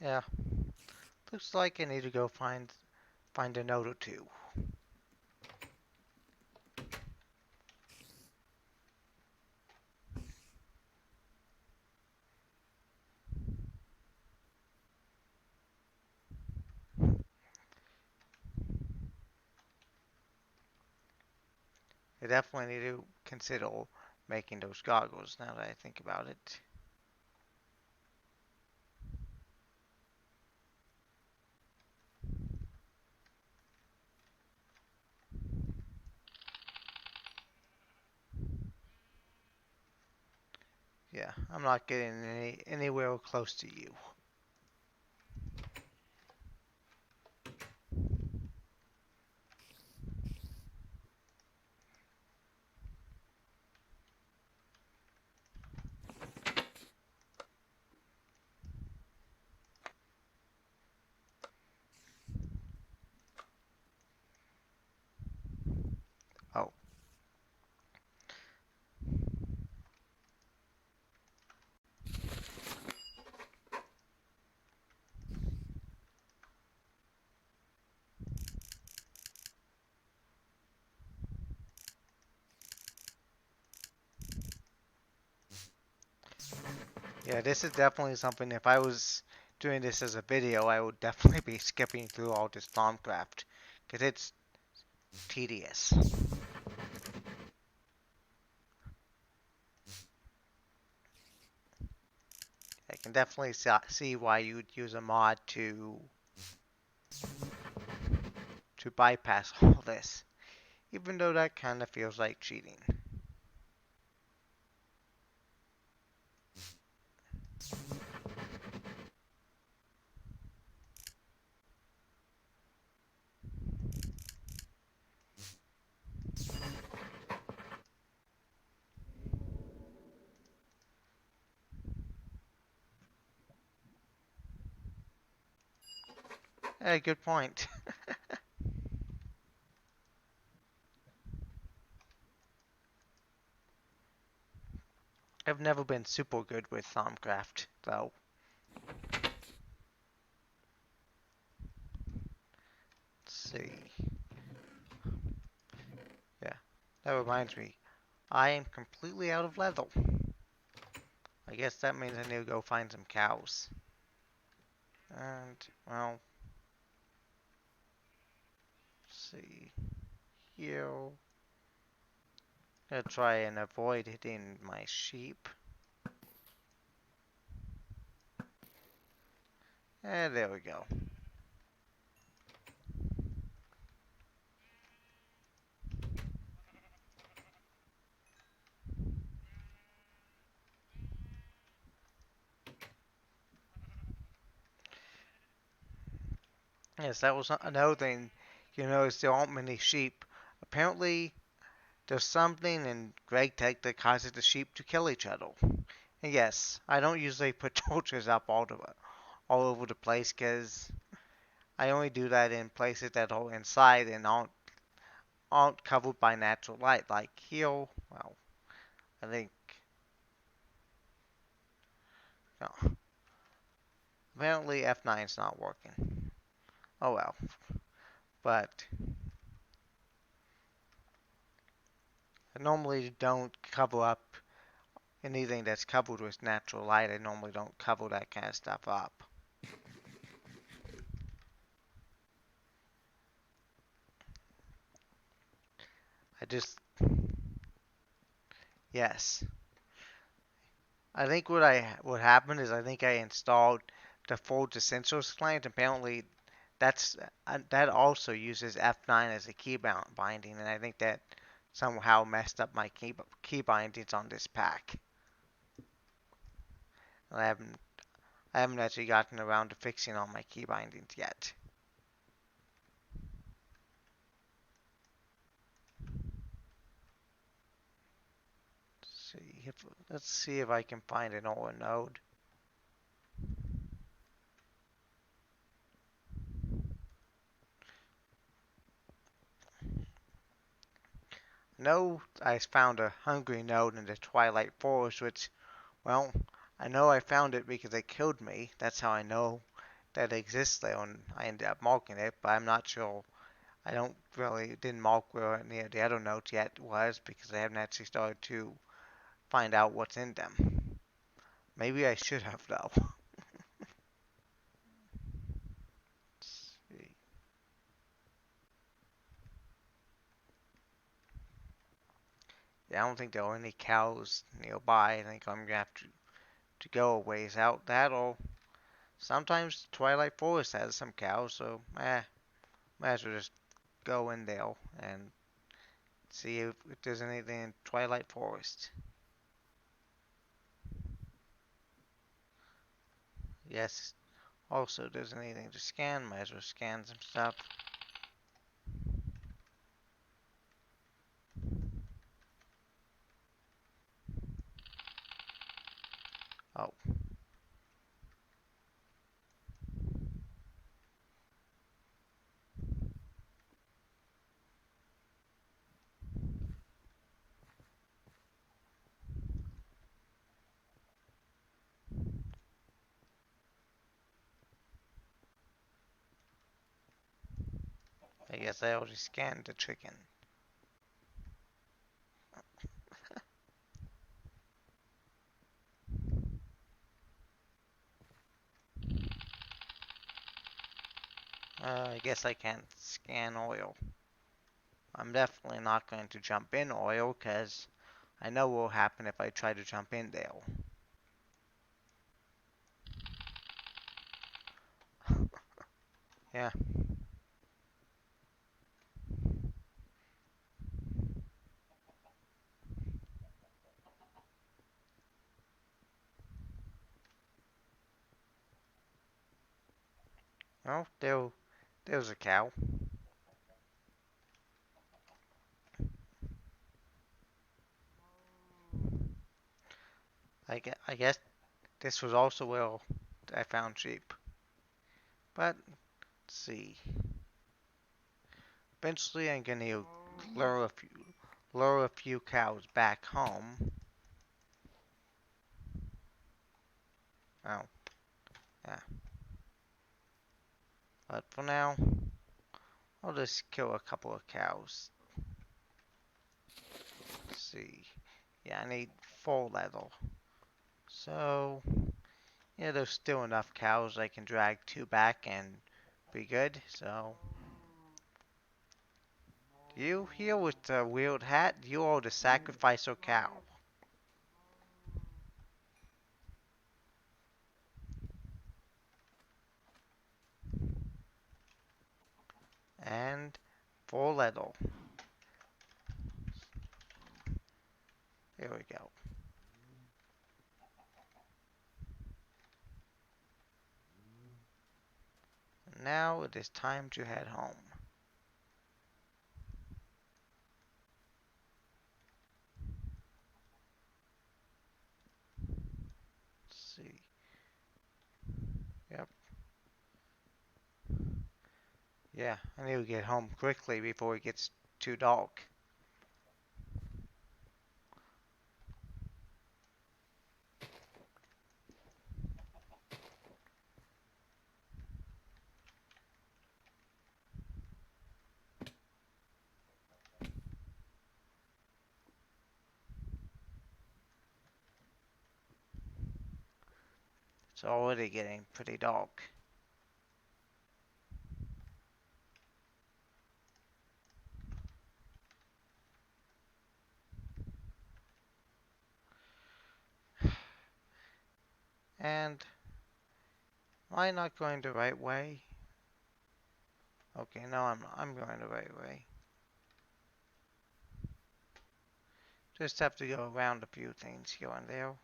Yeah, looks like I need to go find a note or two. I definitely need to consider making those goggles now that I think about it. Yeah, I'm not getting anywhere close to you. Yeah, this is definitely something. If I was doing this as a video, I would definitely be skipping through all this Thaumcraft because it's tedious. I can definitely see why you'd use a mod to bypass all this, even though that kind of feels like cheating. Hey, good point. I've never been super good with Thaumcraft, though. Let's see. Yeah, that reminds me. I am completely out of leather. I guess that means I need to go find some cows. And, well, let's see. Here. Gonna try and avoid hitting my sheep. And there we go. Yes, that was another thing. You notice there aren't many sheep. Apparently, there's something in Greg Tech that causes the sheep to kill each other. And yes, I don't usually put torches up all over the place because I only do that in places that are inside and aren't covered by natural light. Like here, well, I think no. Apparently F9 is not working. Oh well, but I normally don't cover up anything that's covered with natural light. I normally don't cover that kind of stuff up. I just yes. I think what happened is I think I installed the Forge Essentials client. Apparently, that also uses F9 as a key binding, and I think that somehow messed up my key bindings on this pack. And I haven't actually gotten around to fixing all my key bindings yet. Let's see if I can find an ore node. No, I found a hungry node in the Twilight Forest, which, well, I know I found it because it killed me. That's how I know that it exists there, and I ended up marking it, but I'm not sure. I didn't mark where any of the other nodes yet was because I haven't actually started to find out what's in them. Maybe I should have, though. Let's see. Yeah, I don't think there are any cows nearby. I think I'm gonna have to go a ways out. That or sometimes Twilight Forest has some cows, so might as well just go in there and see if there's anything in Twilight Forest. Yes. Also, if there's anything to scan, might as well scan some stuff. Oh, I guess I already scanned the chicken. I guess I can't scan oil. I'm definitely not going to jump in oil because I know what will happen if I try to jump in there. Yeah. Oh, there's a cow. I guess this was also where I found sheep. But let's see. Eventually, I'm gonna lure a few cows back home. Oh, yeah. But for now, I'll just kill a couple of cows. Let's see. Yeah, I need 4 leather. So, yeah, there's still enough cows I can drag 2 back and be good. So, you here with the weird hat, you are the sacrificial cow. And 4 leather. There we go. Now it is time to head home. Let's see. Yep. Yeah, I need to get home quickly before it gets too dark. It's already getting pretty dark. And am I not going the right way? Okay, no, I'm going the right way. Just have to go around a few things here and there.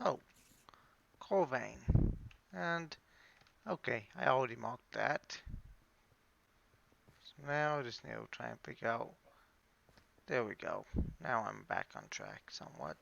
Oh, coal vein. And, okay, I already marked that. So now I just need to try and figure out. There we go. Now I'm back on track somewhat.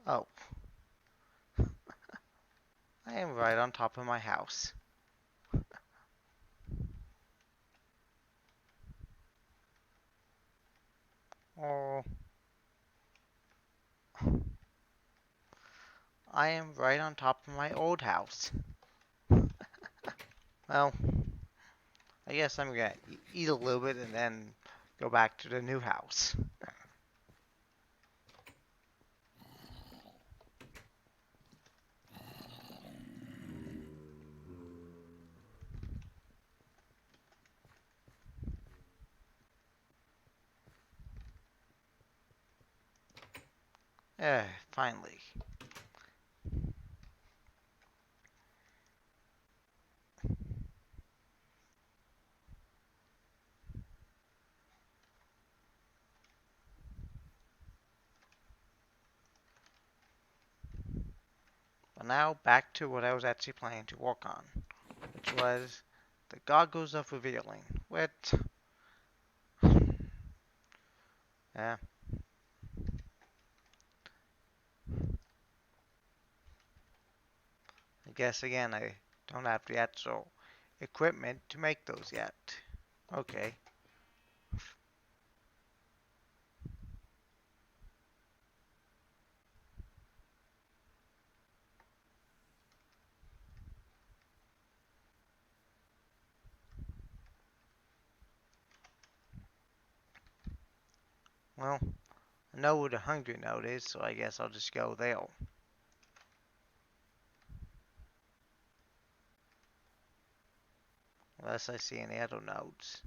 Oh, I am right on top of my house. Oh, I am right on top of my old house. Well, I guess I'm gonna eat a little bit and then go back to the new house. Finally. But now back to what I was actually planning to work on, which was the goggles of revealing. Which, yeah, I guess again I don't have the actual equipment to make those yet. Okay. Well, I know where the hungry note is, so I guess I'll just go there. Unless I see any other notes.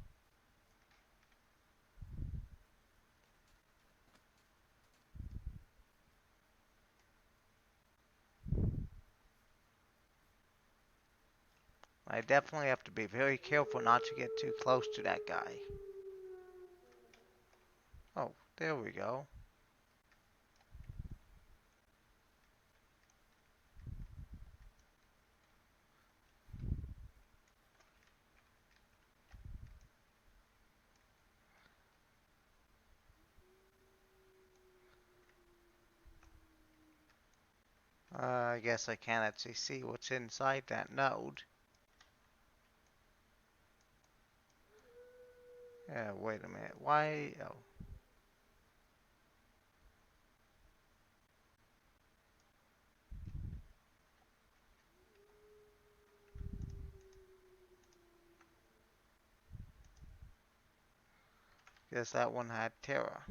I definitely have to be very careful not to get too close to that guy. Oh, there we go. I guess I can't actually see what's inside that node. Yeah, wait a minute. Why? Oh, guess that one had Terra.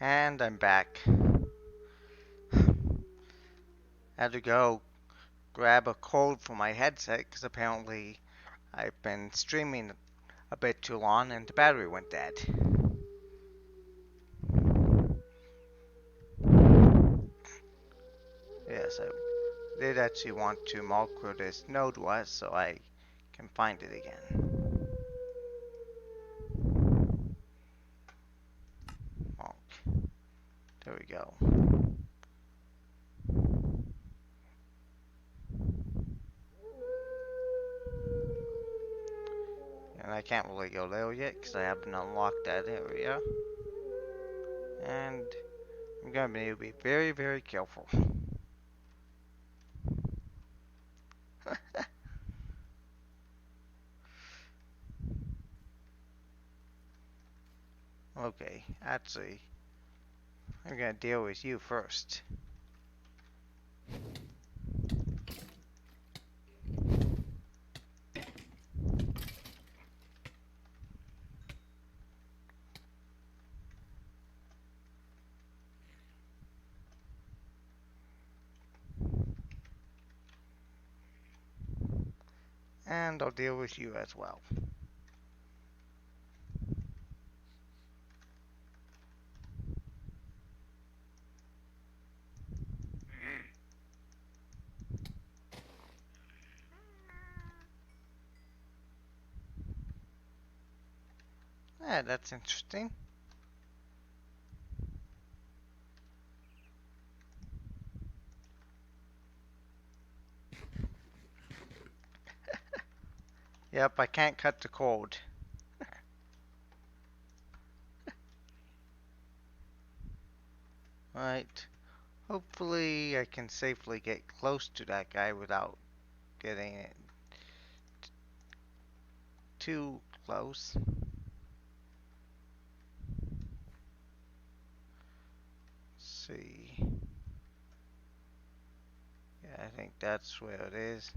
And I'm back. Had to go grab a cord for my headset because apparently I've been streaming a bit too long and the battery went dead. Yes, I did actually want to mark where this node was so I can find it again. Mark. There we go. And I can't really go there yet because I haven't unlocked that area. And I'm going to need to be very, very careful. Okay, actually, I'm gonna deal with you first. And I'll deal with you as well. Yeah, that's interesting. Yep, I can't cut the cord. Right. Hopefully I can safely get close to that guy without getting it too close. Let's see. Yeah, I think that's where it is.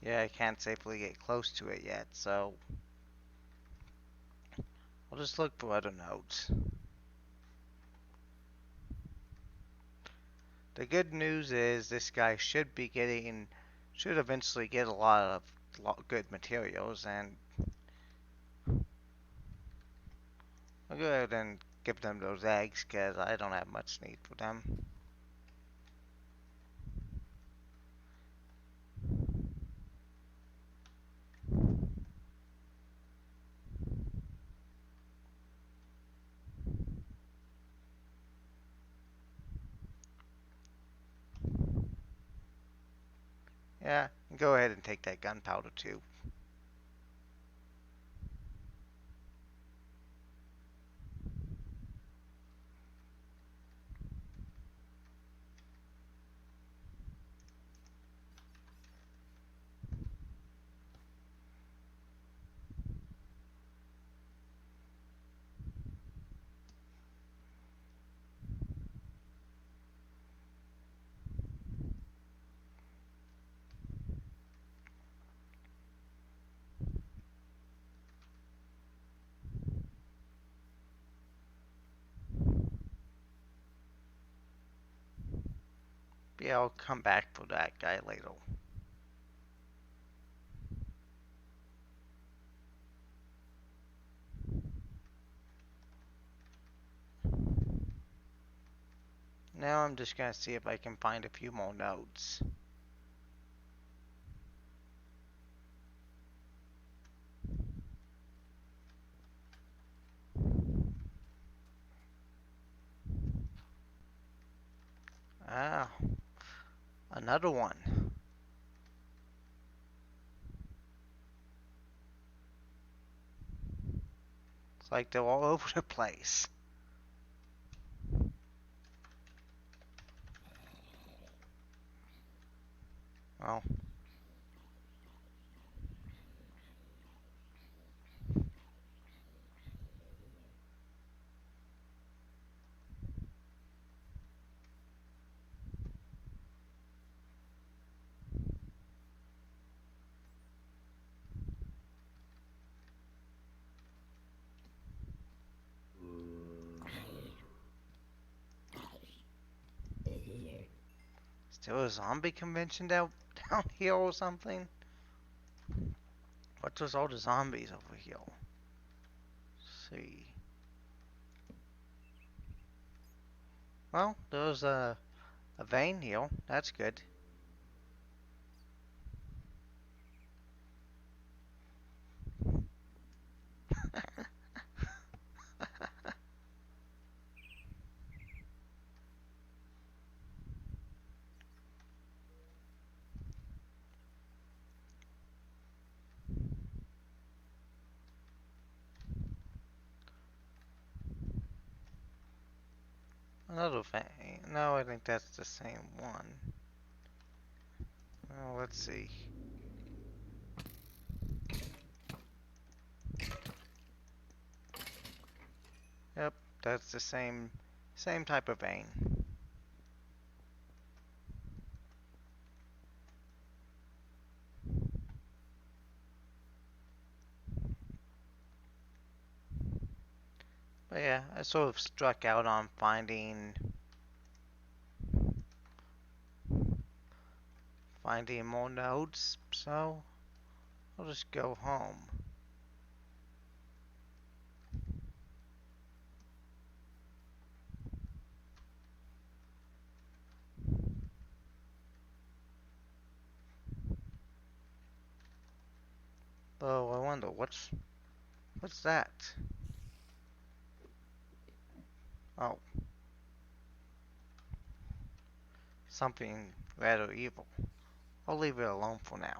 Yeah, I can't safely get close to it yet, so I'll just look for other notes. The good news is this guy should eventually get a lot of good materials, and I'll go ahead and give them those eggs because I don't have much need for them. Yeah, go ahead and take that gunpowder too. Yeah, I'll come back for that guy later. Now I'm just gonna see if I can find a few more notes. Ah, another one. It's like they're all over the place. Well, still a zombie convention down here or something? What's with all the zombies over here? Let's see. Well, there's a vein here. That's good. Another thing. No, I think that's the same one. Oh, let's see. Yep, that's the same type of vein. But yeah, I sort of struck out on finding more nodes, so I'll just go home. Oh, I wonder what's that? Oh, something rather evil. I'll leave it alone for now.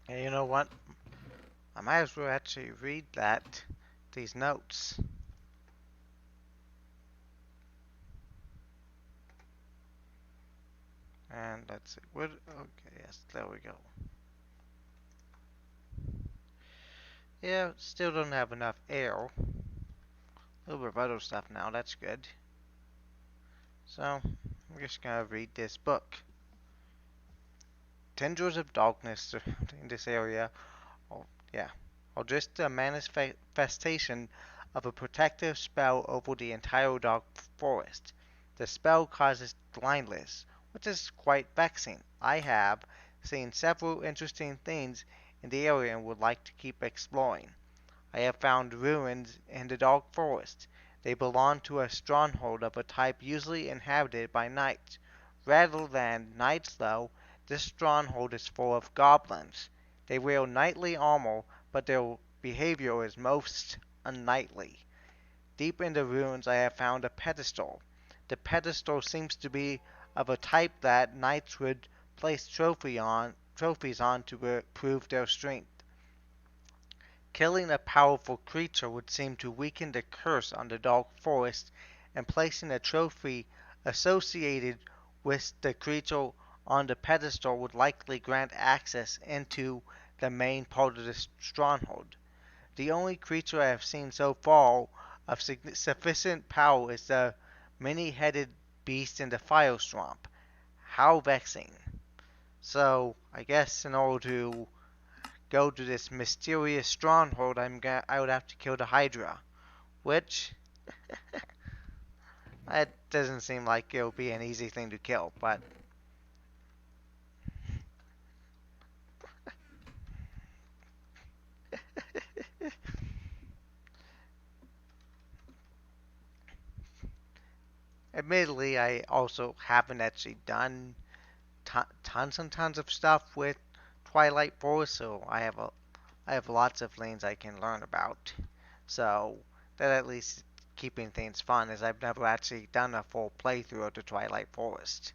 And you know what? I might as well actually read these notes. And let's see. Okay, yes, there we go. Yeah, still don't have enough air. A little bit of other stuff now, that's good. So, I'm just gonna read this book. Tendrils of darkness surrounding this area. Oh, yeah. Or just a manifestation of a protective spell over the entire dark forest. The spell causes blindness, which is quite vexing. I have seen several interesting things in the area and would like to keep exploring. I have found ruins in the dark forest. They belong to a stronghold of a type usually inhabited by knights. Rather than knights, though, this stronghold is full of goblins. They wear knightly armor, but their behavior is most unknightly. Deep in the ruins I have found a pedestal. The pedestal seems to be of a type that knights would place trophy on trophies on to prove their strength. Killing a powerful creature would seem to weaken the curse on the Dark Forest, and placing a trophy associated with the creature on the pedestal would likely grant access into the main part of the stronghold. The only creature I have seen so far of sufficient power is the many-headed beast in the fire swamp. How vexing. So, I guess in order to go to this mysterious stronghold, I would have to kill the Hydra, which it doesn't seem like it will be an easy thing to kill, but admittedly, I also haven't actually done tons and tons of stuff with Twilight Forest, so I have lots of lanes I can learn about. So that at least keeping things fun, as I've never actually done a full playthrough of the Twilight Forest.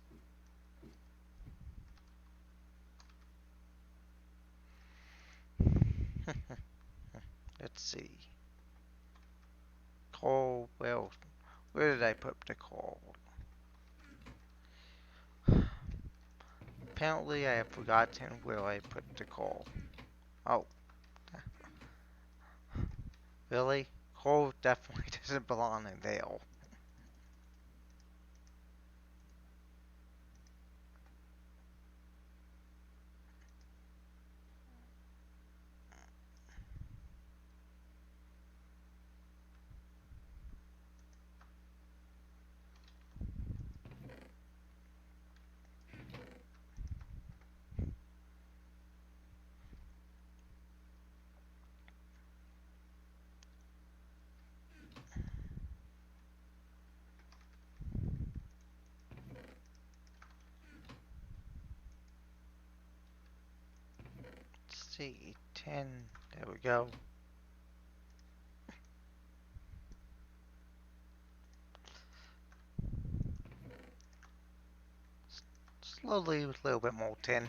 Let's see. Coal, well, where did I put the coal? Apparently I have forgotten where I put the coal. Oh, really? Coal definitely doesn't belong in there. Let's see, 10, there we go. Slowly with a little bit more tin.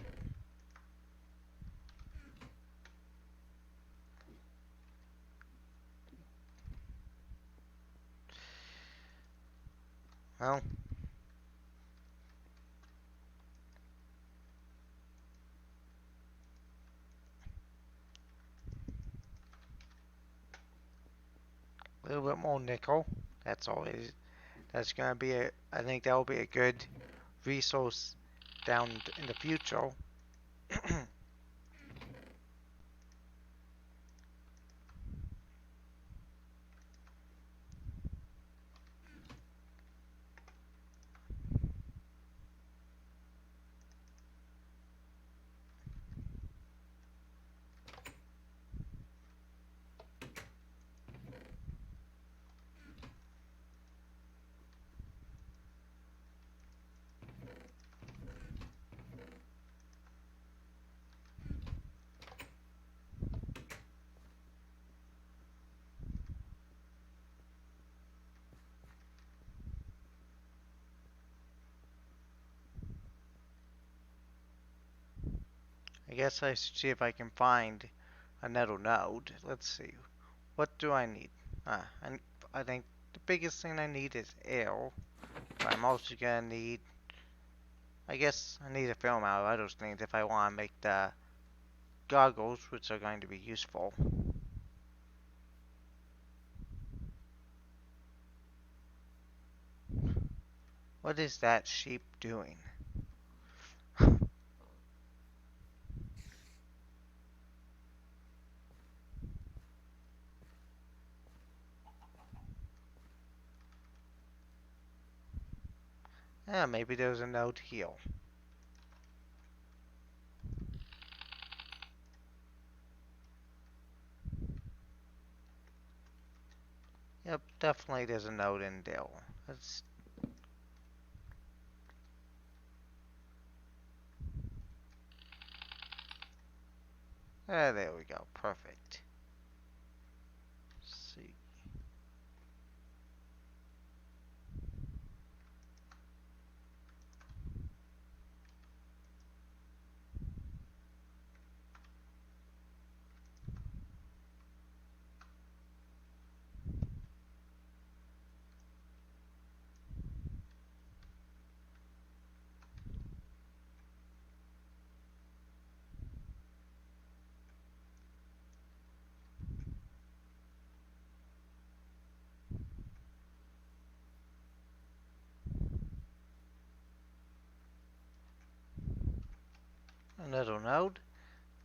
Well, a little bit more nickel. That's always, that's gonna be I think that will be a good resource down in the future. I guess I should see if I can find another node. Let's see. What do I need? I think the biggest thing I need is air. But I'm also gonna need. I guess I need a fair amount of other things if I want to make the goggles, which are going to be useful. What is that sheep doing? Maybe there's a node here. Yep, definitely there's a node in there. Let's. There we go. Perfect. Let's see. Another node.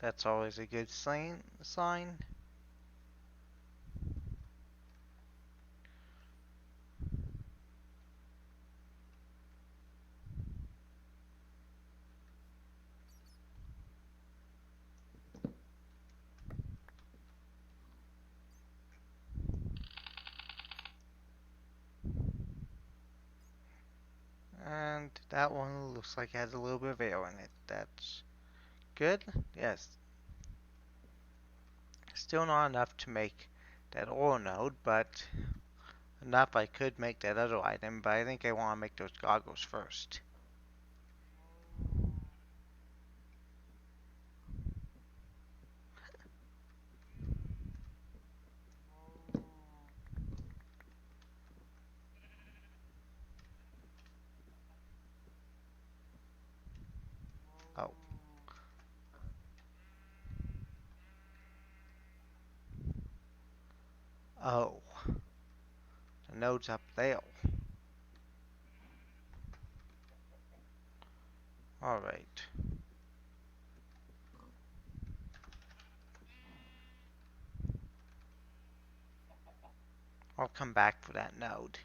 That's always a good sign. And that one looks like it has a little bit of air in it. That's good. Yes. Still not enough to make that ore node, but enough I could make that other item, but I think I want to make those goggles first. Oh. Oh. The node's up there. Alright. I'll come back for that node.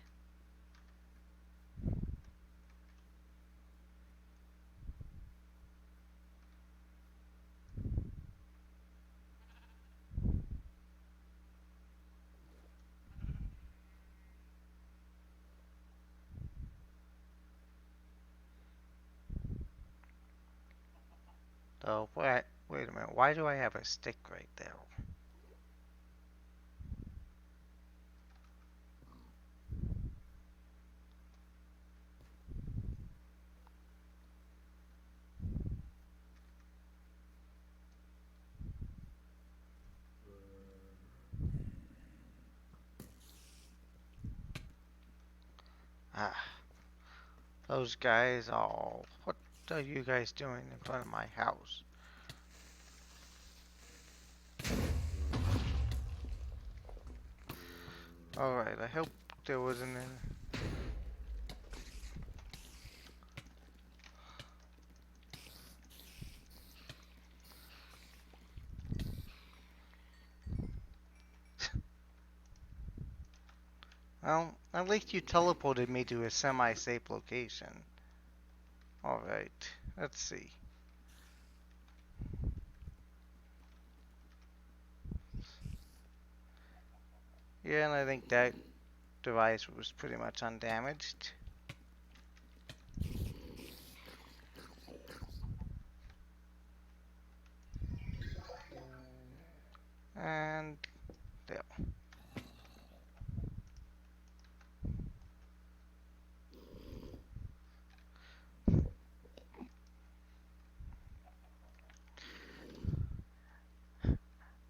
So, wait a minute. Why do I have a stick right there? Ah, those guys all. What are you guys doing in front of my house? Alright, I hope there wasn't any. Well, at least you teleported me to a semi-safe location. Alright, let's see. Yeah, and I think that device was pretty much undamaged. And there.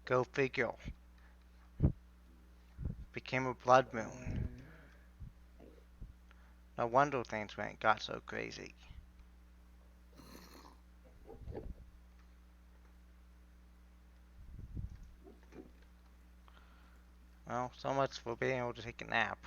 Go figure. Became a blood moon. No wonder things got so crazy. Well, so much for being able to take a nap.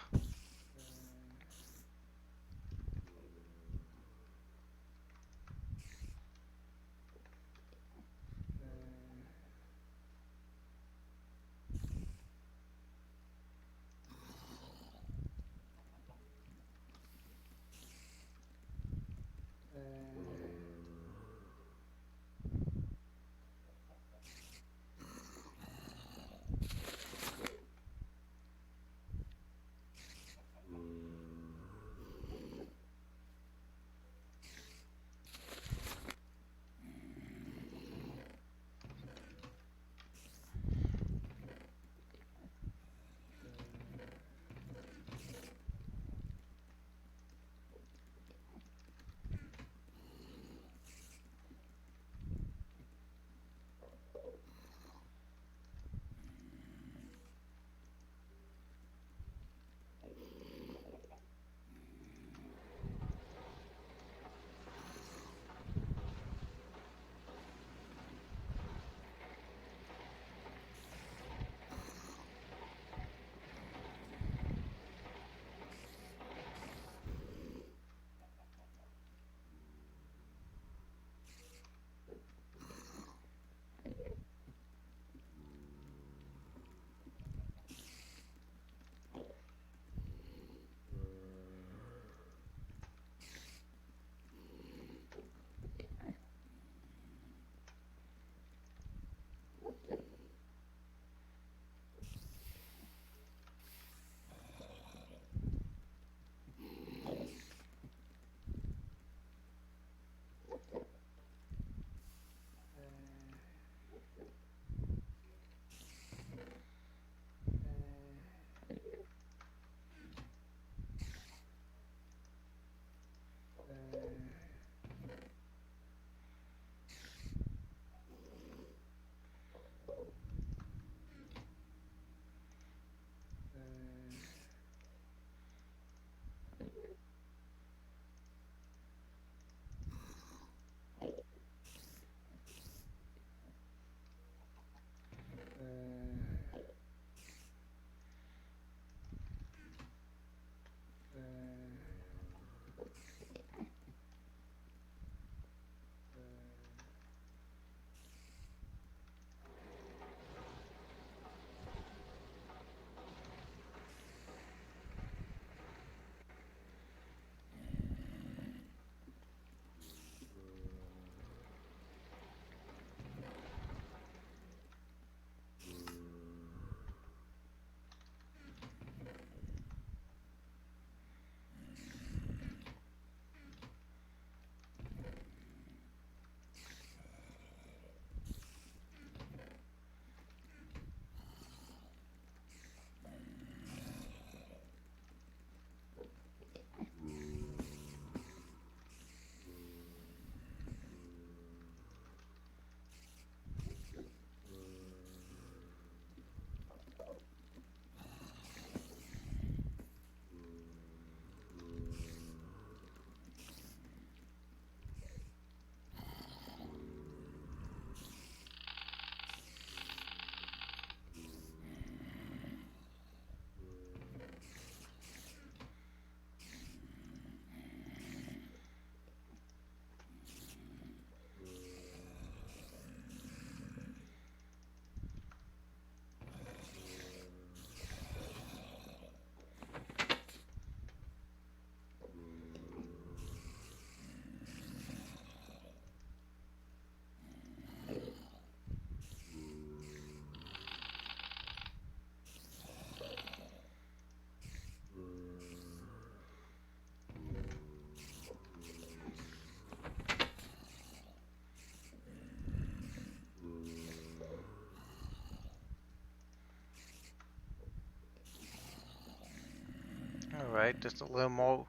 Alright, just a little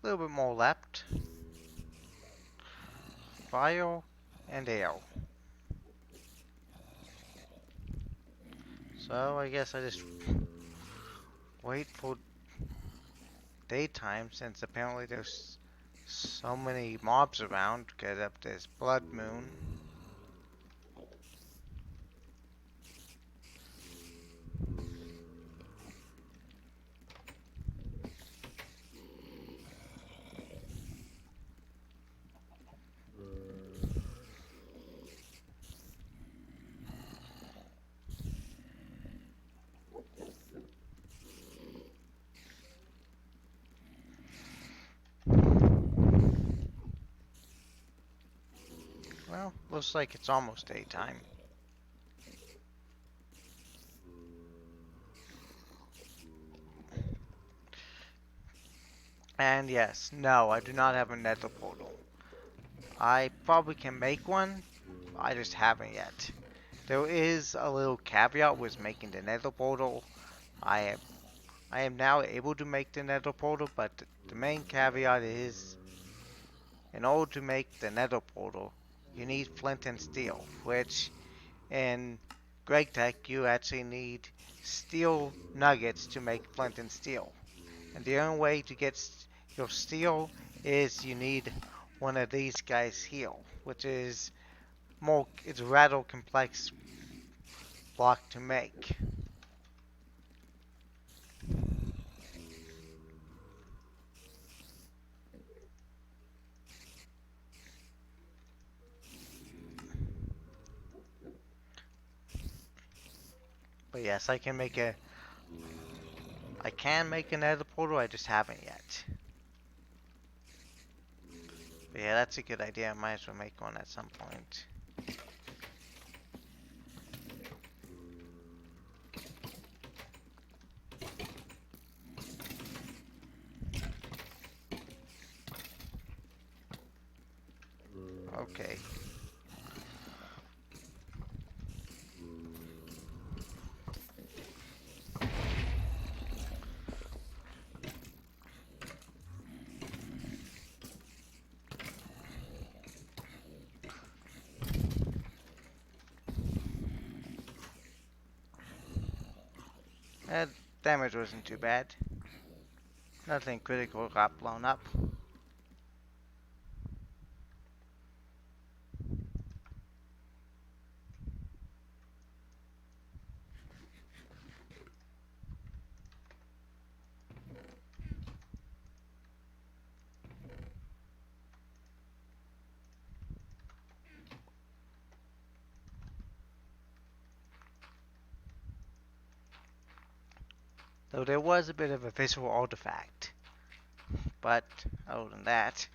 bit more left. Fire and air. So I guess I just wait for daytime since apparently there's so many mobs around because of this blood moon. Well, looks like it's almost daytime. And yes, no, I do not have a nether portal. I probably can make one, I just haven't yet. There is a little caveat with making the nether portal. I am I am now able to make the nether portal, but the main caveat is in order to make the nether portal, you need flint and steel, which in Greg Tech you actually need steel nuggets to make flint and steel. And the only way to get your steel is you need one of these guys here, which is it's a rather complex block to make. But yes, I can make a nether portal, I just haven't yet. But yeah, that's a good idea. I might as well make one at some point. Okay. That damage wasn't too bad. Nothing critical got blown up. Though there was a bit of a visual artifact. But other than that,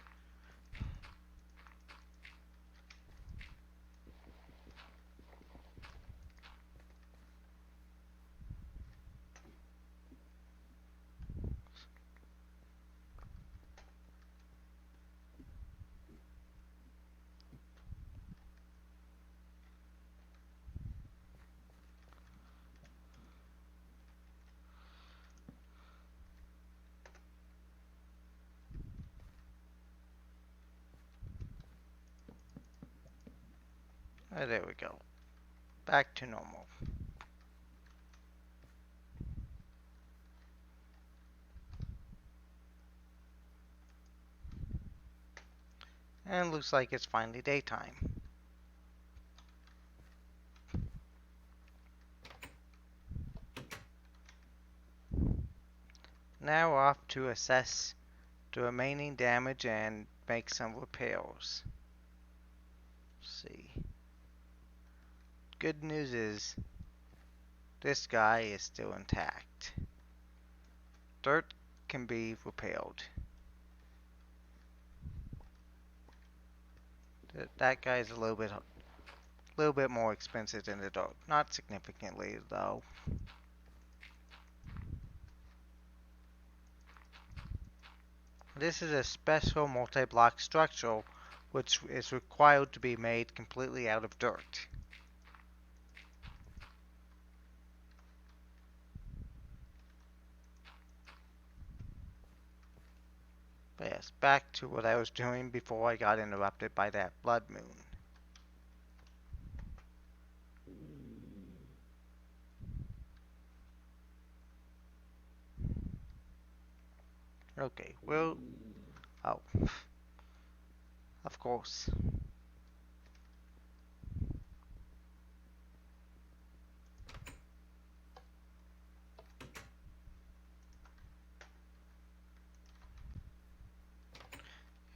there we go. Back to normal. And looks like it's finally daytime. Now off to assess the remaining damage and make some repairs. Let's see. Good news is this guy is still intact. Dirt can be repaired. That guy is a little bit more expensive than the dirt. Not significantly though. This is a special multi-block structure which is required to be made completely out of dirt. Yes, back to what I was doing before I got interrupted by that blood moon. Okay, well, oh, of course.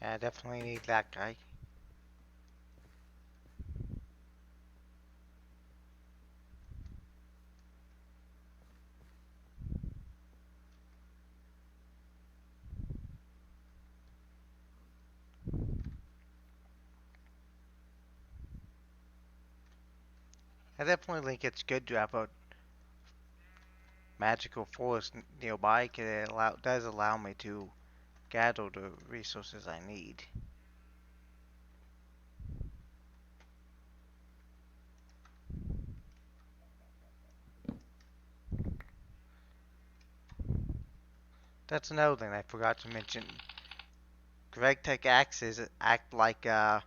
Yeah, I definitely need that guy. I definitely think it's good to have a magical forest nearby because it does allow me to gather the resources I need. That's another thing I forgot to mention. GregTech axes act like have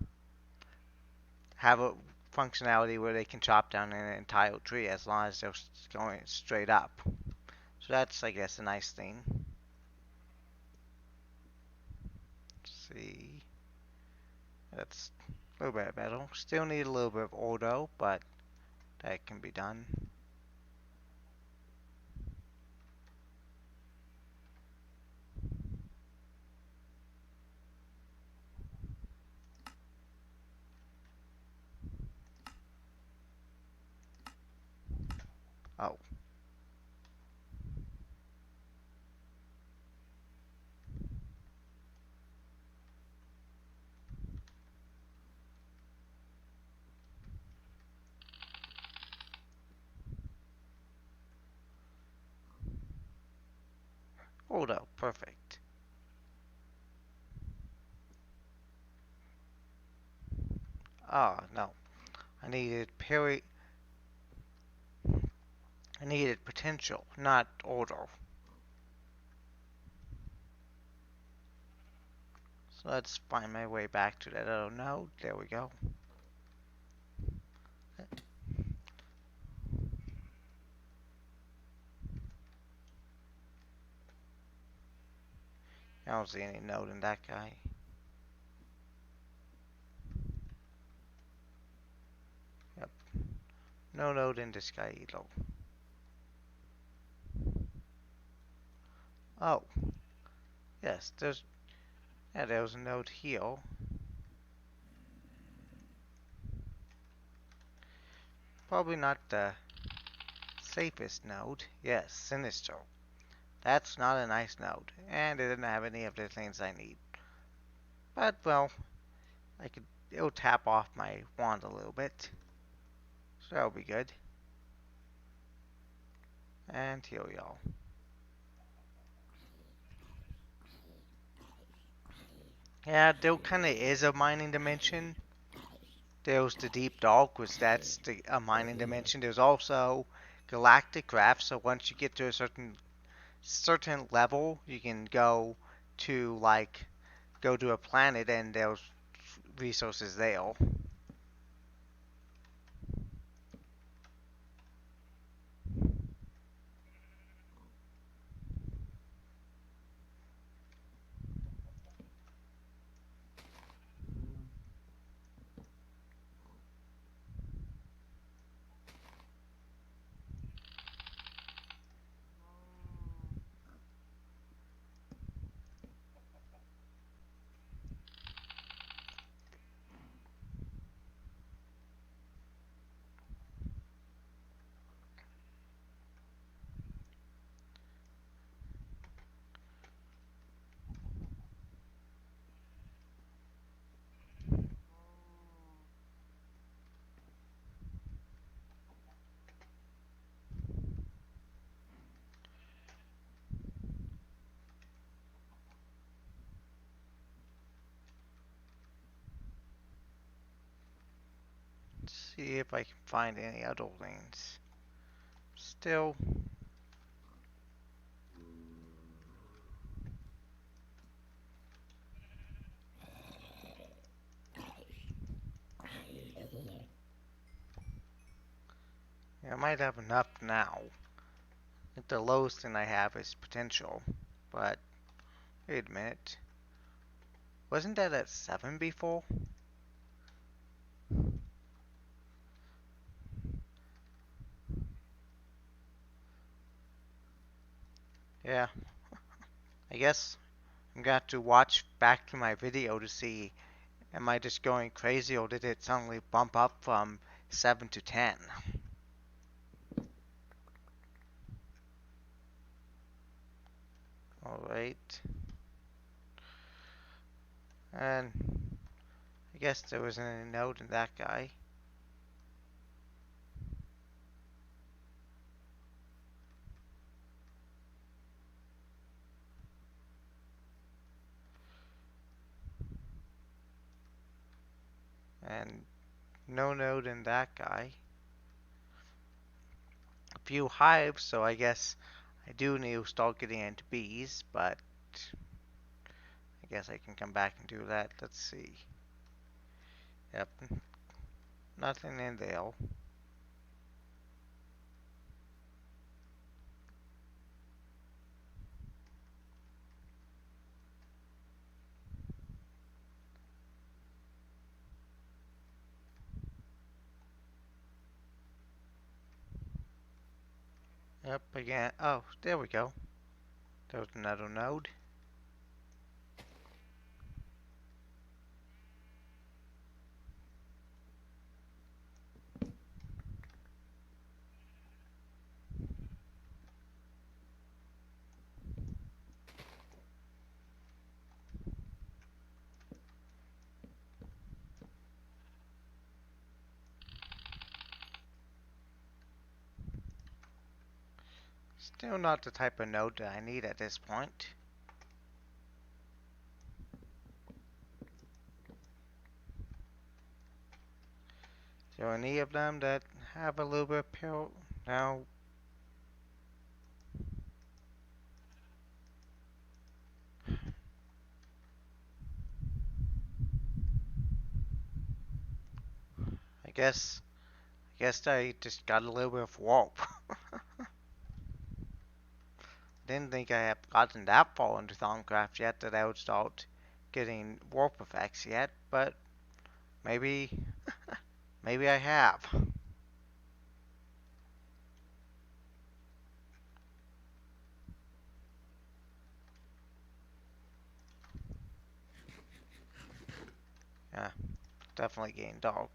a functionality where they can chop down an entire tree as long as they're going straight up. So that's, I guess, a nice thing. Let's see. That's a little bit better. Still need a little bit of auto, but that can be done. Oh, auto, perfect. Ah, no. I needed peri. I needed potential, not auto. So let's find my way back to that other node. There we go. I don't see any node in that guy. Yep. No node in this guy either. Oh, yes, there's a node here. Probably not the safest node. Yes, Sinister. That's not a nice node, and it didn't have any of the things I need. But, well, it'll tap off my wand a little bit. So that'll be good. And here we go. Yeah, there kind of is a mining dimension. There's the Deep Dark, which that's a mining dimension. There's also Galactic Raft, so once you get to a certain level, you can to like go to a planet and there's resources there. Let's see if I can find any other lanes. Still, Yeah, I might have enough now. I think the lowest thing I have is potential. But, wait a minute. Wasn't that at 7 before? Yeah, I guess I'm gonna have to watch back to my video to see am I just going crazy or did it suddenly bump up from 7 to 10? Alright. And I guess there wasn't any note in that guy. And no node in that guy. A few hives, so I guess I do need to start getting into bees, but I guess I can come back and do that. Let's see. Yep, nothing in there. Yep, again. Oh, there we go. There's another node. Still not the type of node that I need at this point. Is there any of them that have a little bit of power? No. I guess I just got a little bit of warp. Didn't think I had gotten that far into Thaumcraft yet that I would start getting warp effects yet, but maybe maybe I have. Yeah, definitely getting dark.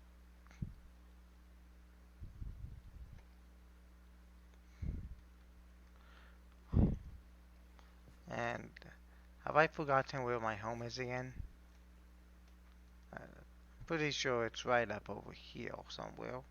And have I forgotten where my home is again? Pretty sure it's right up over here somewhere.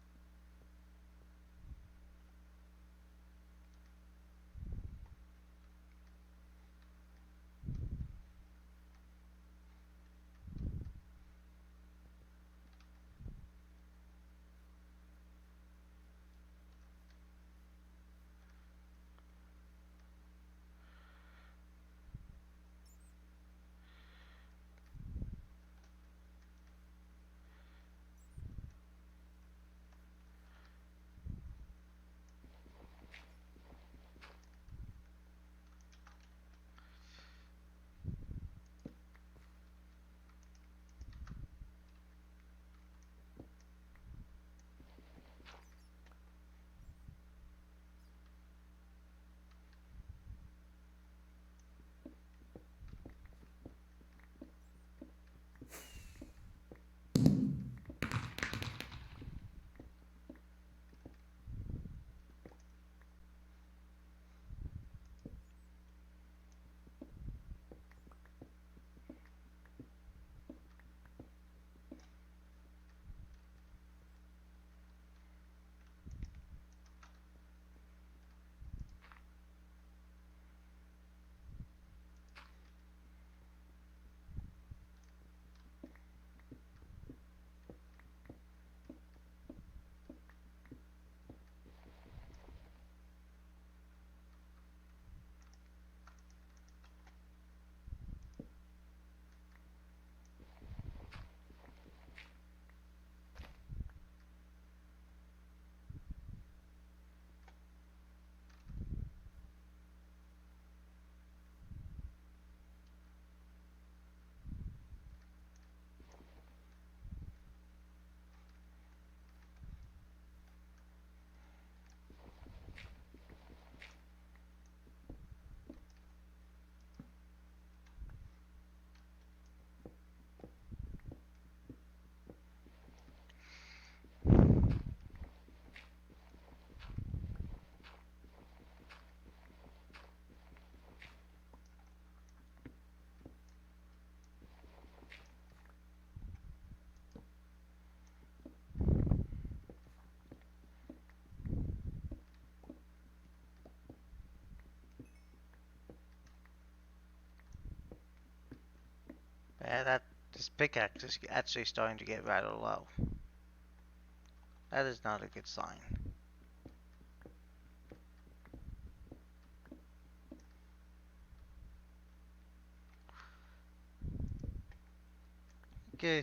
This pickaxe is actually starting to get rather low. That is not a good sign. Okay,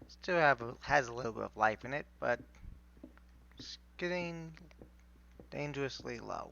still has a little bit of life in it, but it's getting dangerously low.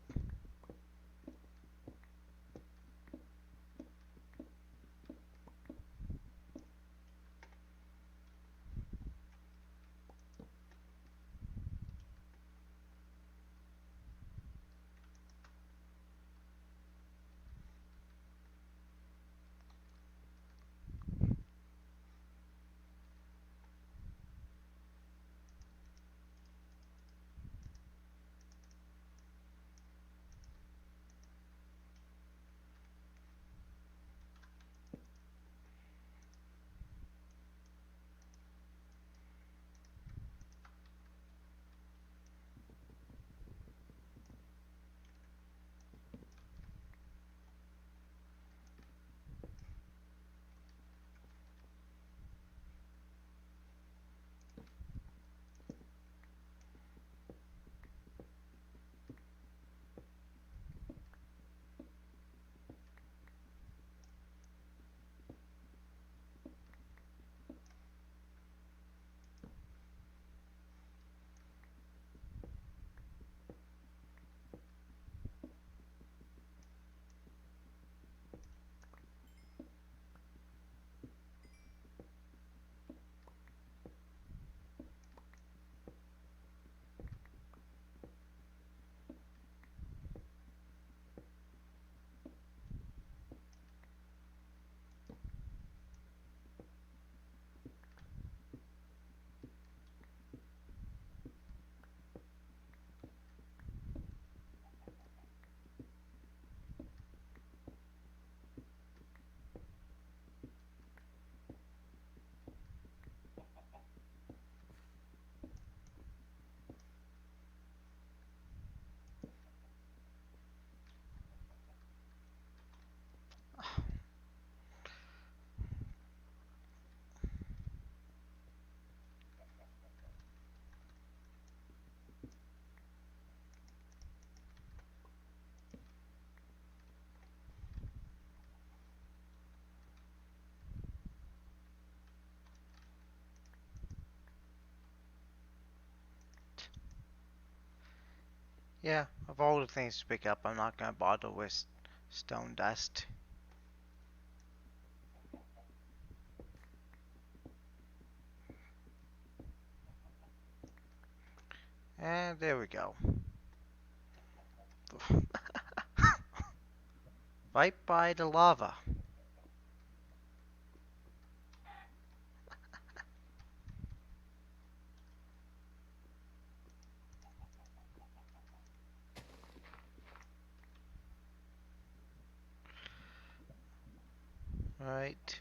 Yeah, of all the things to pick up, I'm not gonna bother with stone dust. And there we go. Right by the lava. Right.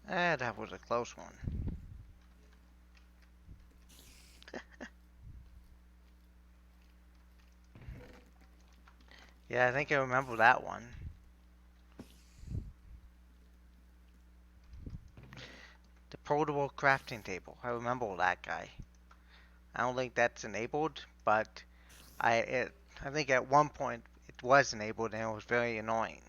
That was a close one. Yeah, I think I remember that one. The portable crafting table. I remember that guy. I don't think that's enabled, but I think at one point it was enabled and it was very annoying.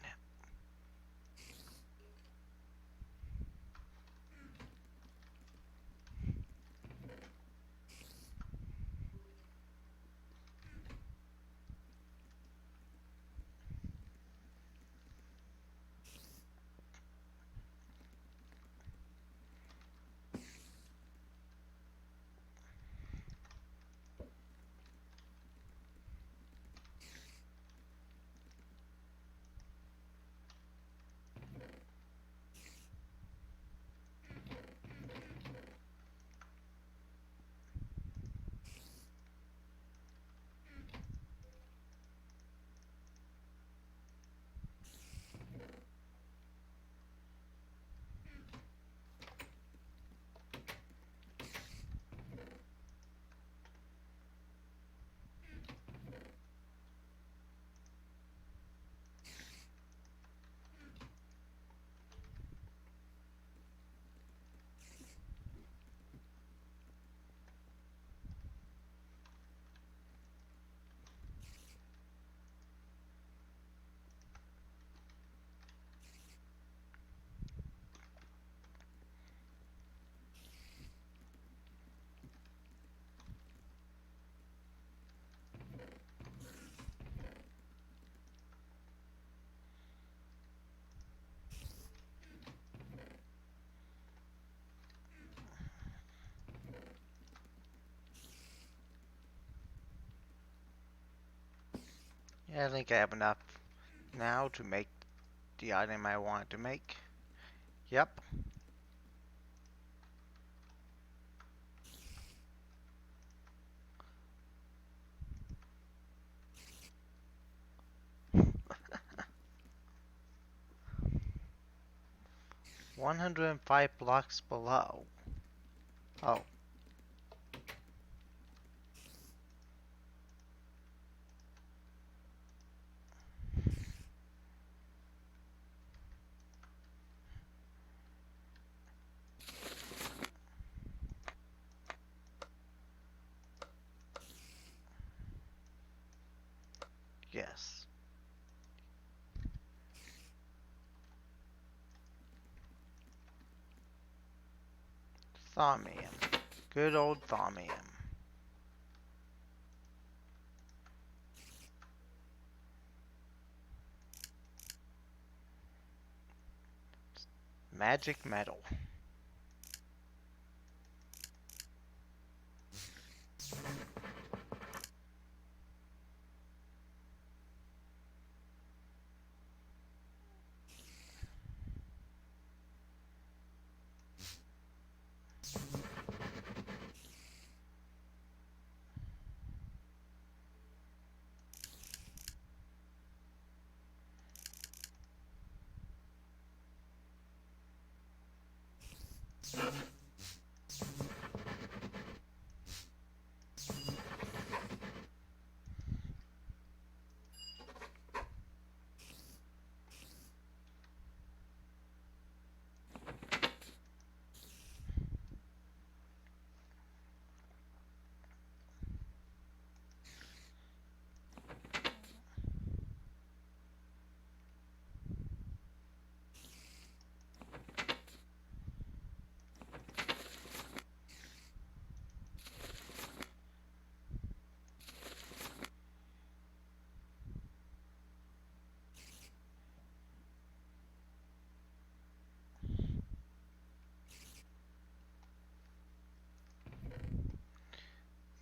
I think I have enough now to make the item I wanted to make. Yep. "105 blocks below." Oh, yes. Thaumium. Good old Thaumium. Magic metal.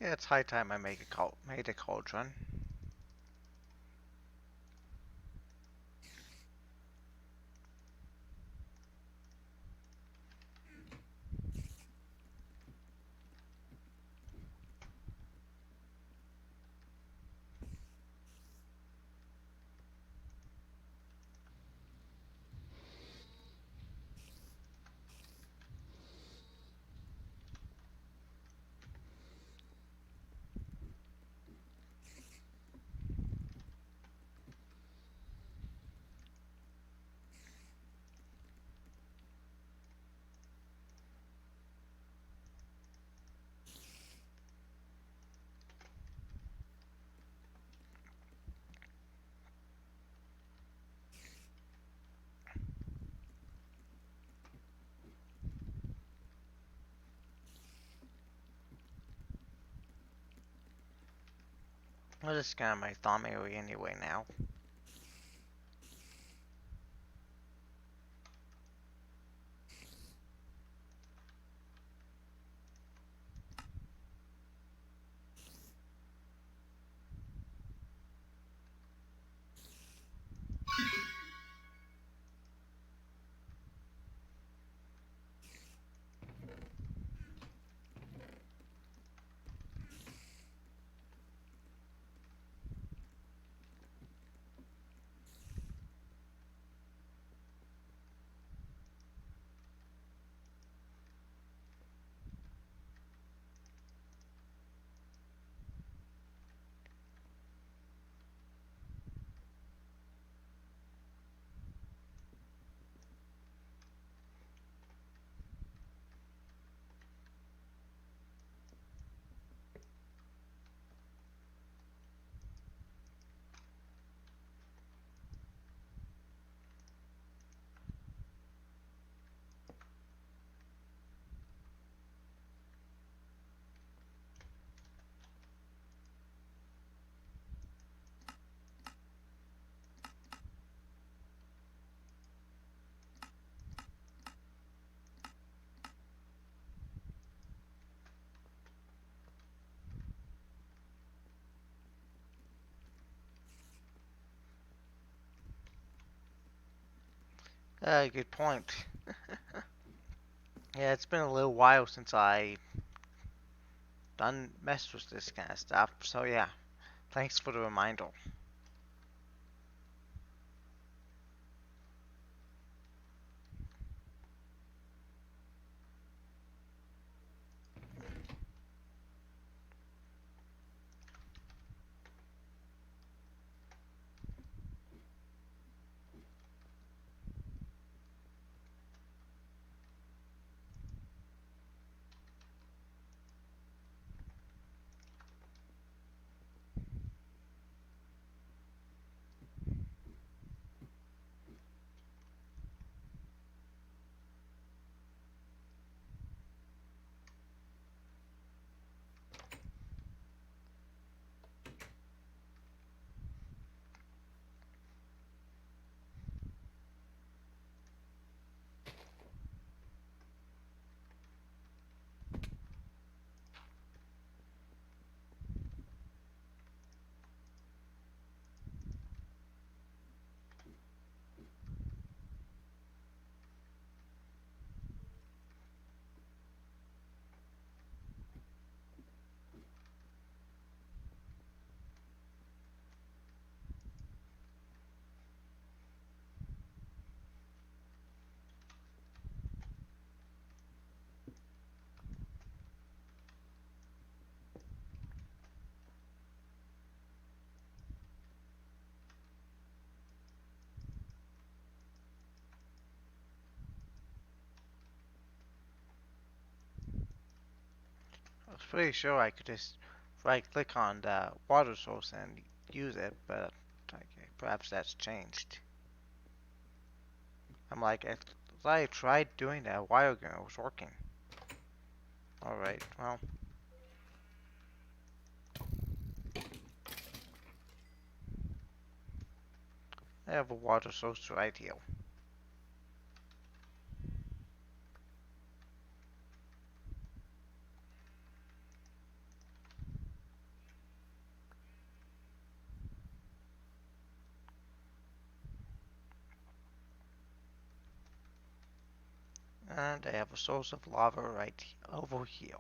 Yeah, it's high time I made a cauldron. I'll just scan my Thaumium anyway now. Good point. Yeah, it's been a little while since I done messed with this kind of stuff. So yeah, thanks for the reminder. I was pretty sure I could just right click on the water source and use it, but okay, perhaps that's changed. I'm like, I tried doing that a while ago. It was working. Alright, well, I have a water source right here. And I have a source of lava right over here.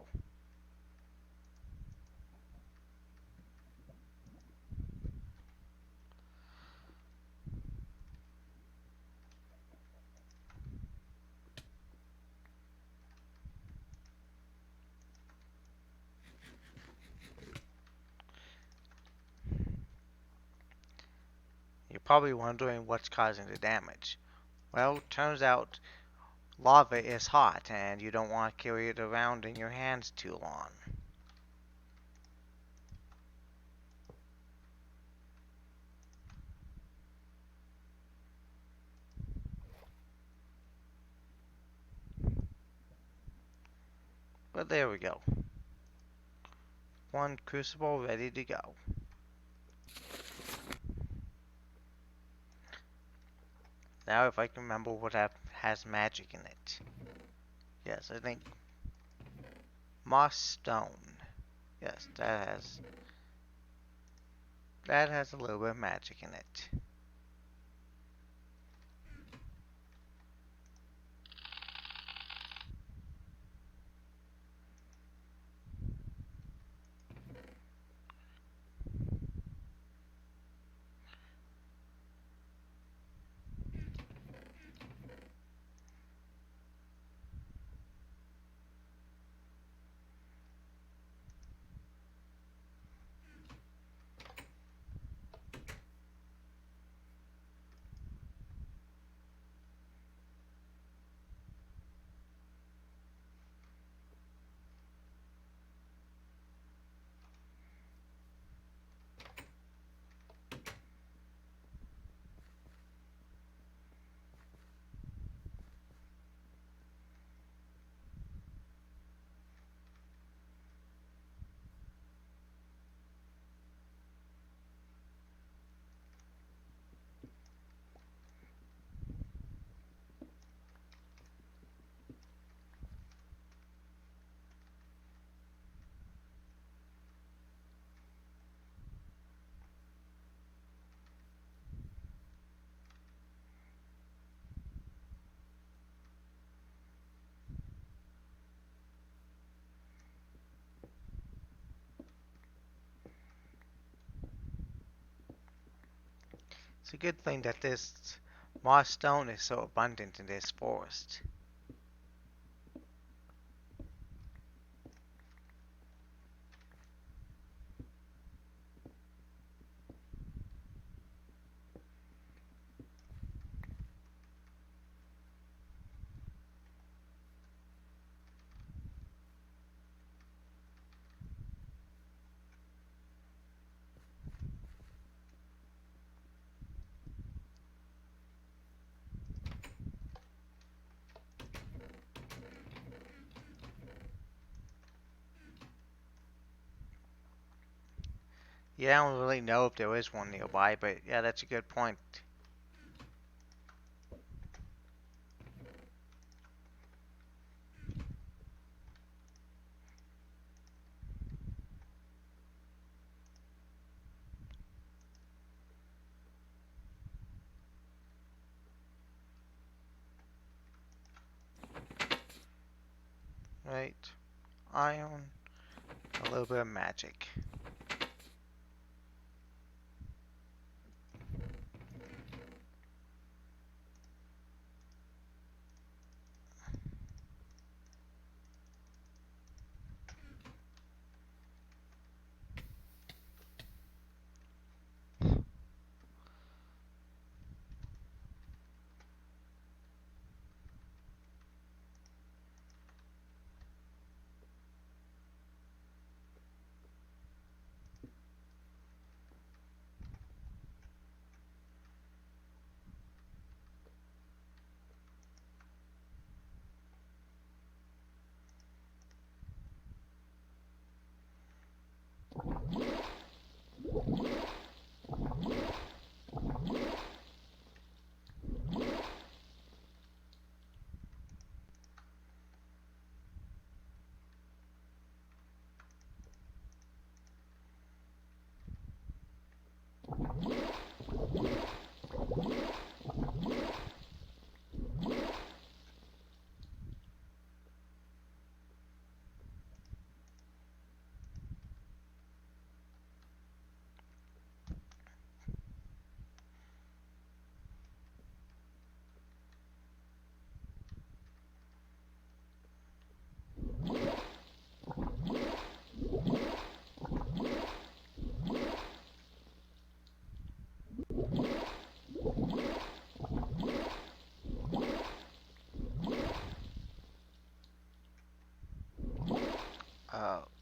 You're probably wondering what's causing the damage. Well, turns out lava is hot and you don't want to carry it around in your hands too long. But there we go. One crucible ready to go. Now if I can remember what has magic in it. Yes, I think moss stone. Yes, that has a little bit of magic in it. It's a good thing that this moss stone is so abundant in this forest. Yeah, I don't really know if there is one nearby, but yeah, that's a good point. Right? Iron, a little bit of magic.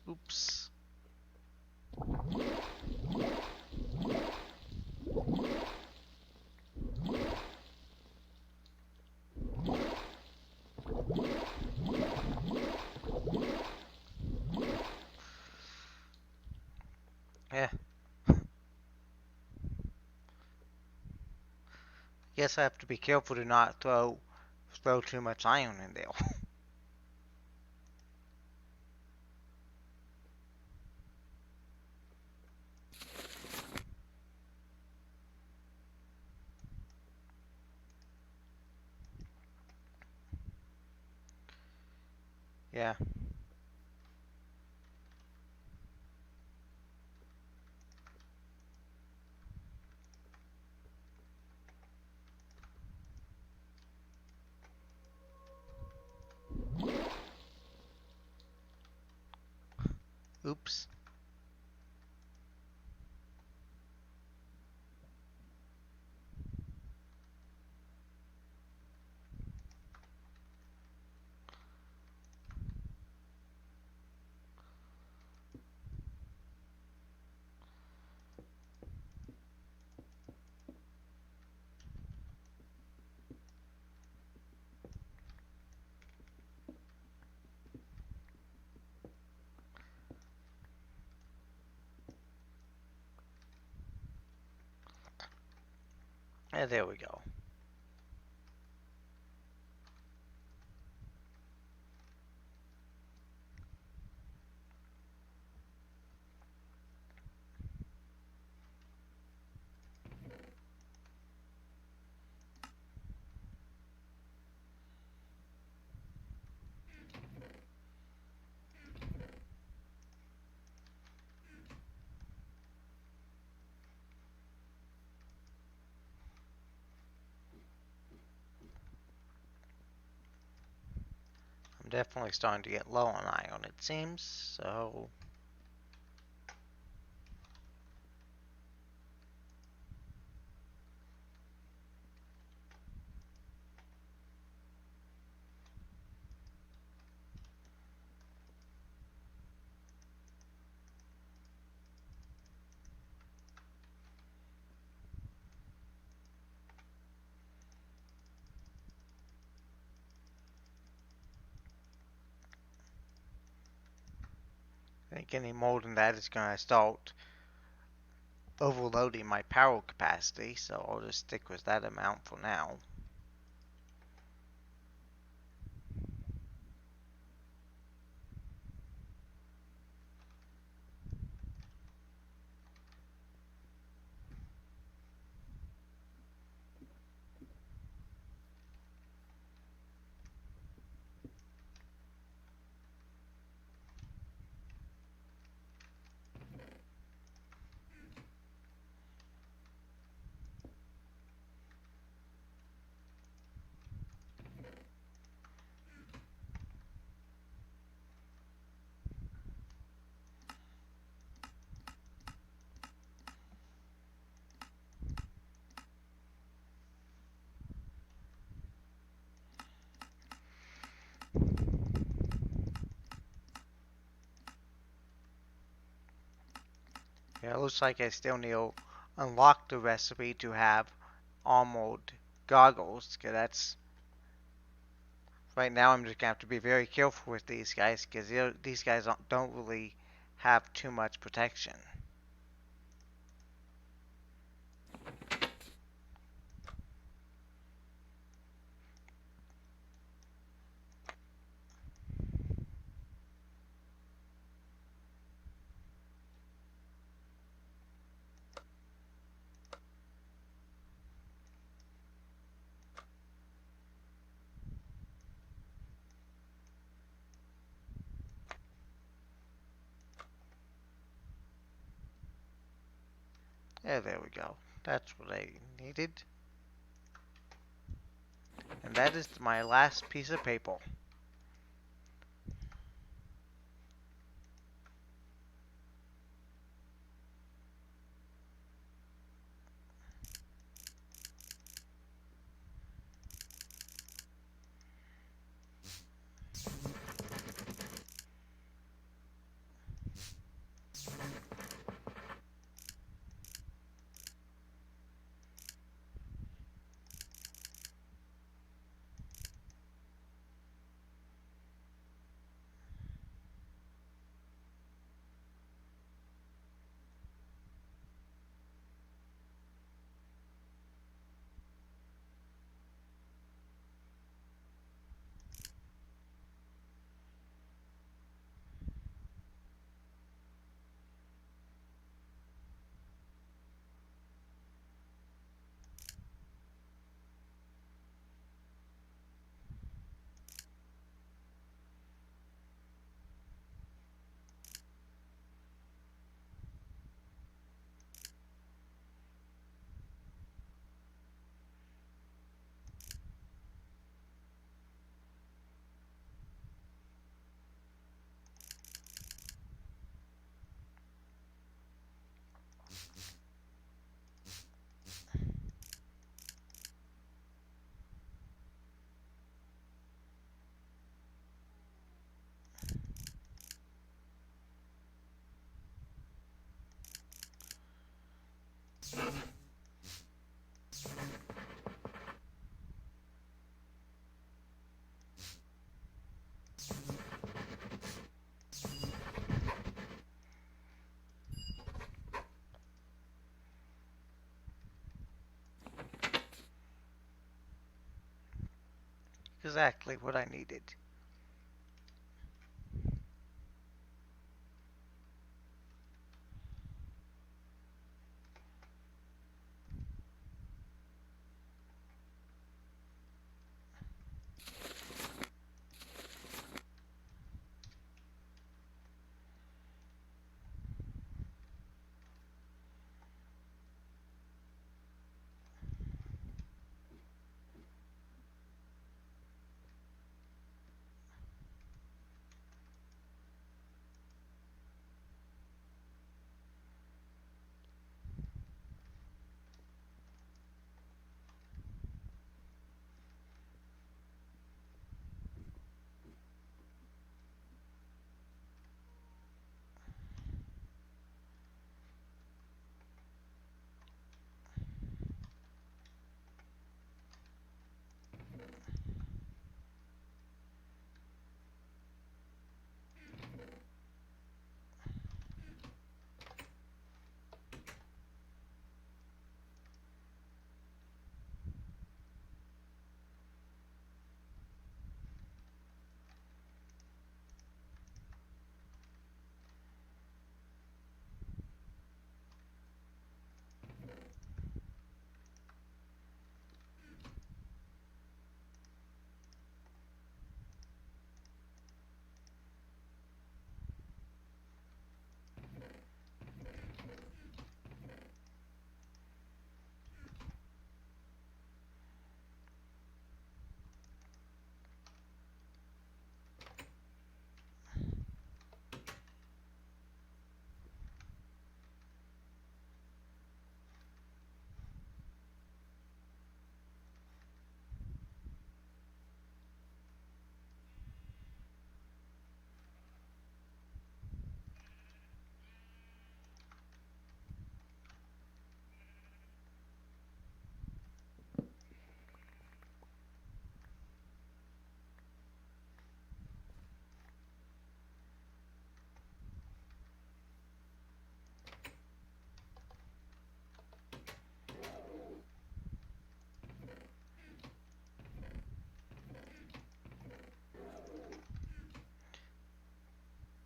Oops. Yeah, guess I have to be careful to not throw too much iron in there. Yeah. Oops. Yeah, there we go. definitely starting to get low on iron, it seems. So, I think any more than that is going to start overloading my power capacity, so I'll just stick with that amount for now. Yeah, it looks like I still need to unlock the recipe to have armored goggles, because that's right now. I'm just gonna have to be very careful with these guys, because these guys don't really have too much protection. Yeah, there we go. That's what I needed. And that is my last piece of paper. Exactly what I needed.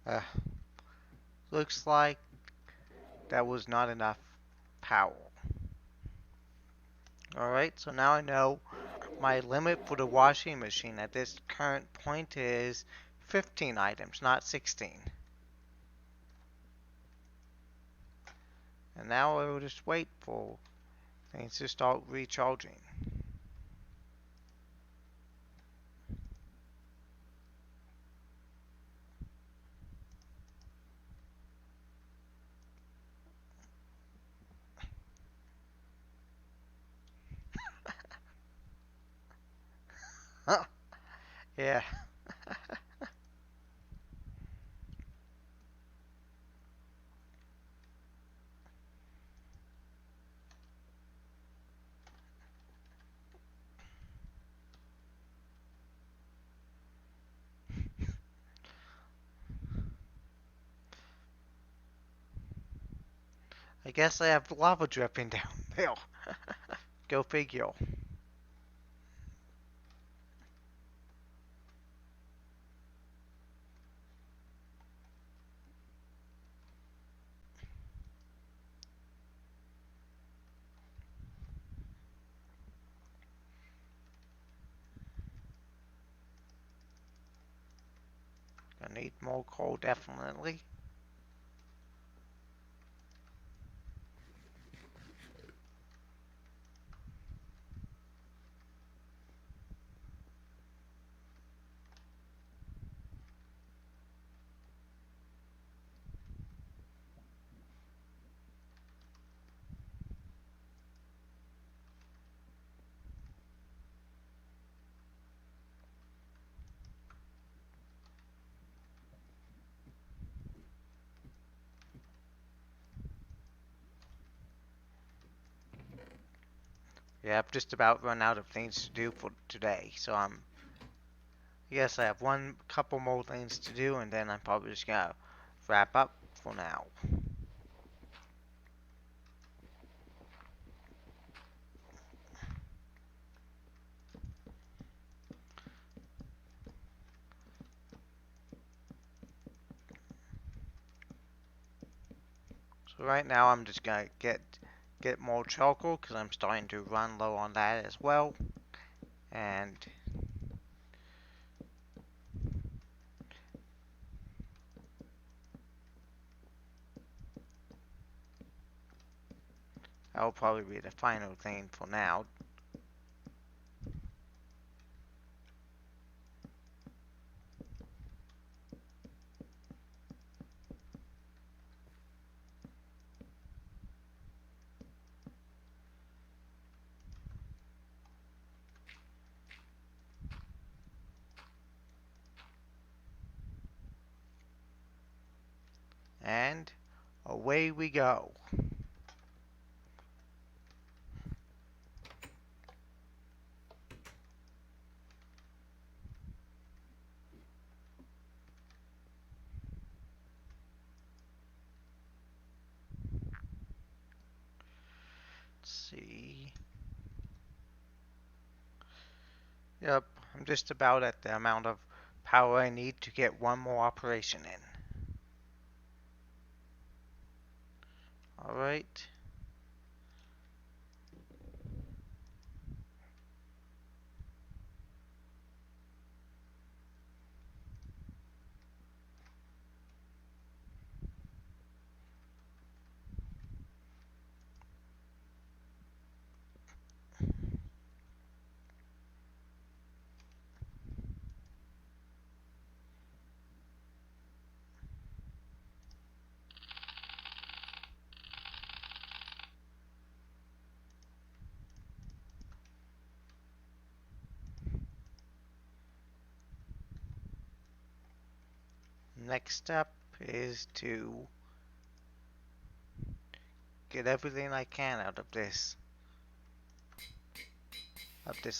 Uh, looks like that was not enough power. Alright, so now I know my limit for the washing machine at this current point is 15 items, not 16. And now I will just wait for things to start recharging. Yeah. I guess I have lava dripping down there. Go figure. I need more coal, definitely. Yeah, I've just about run out of things to do for today, so yes, I have one couple more things to do, and then I'm probably just gonna wrap up for now. So right now I'm just gonna get more charcoal because I'm starting to run low on that as well, and that'll probably be the final thing for now. And away we go. Let's see. Yep, I'm just about at the amount of power I need to get one more operation in. Alright. Next step is to get everything I can out of this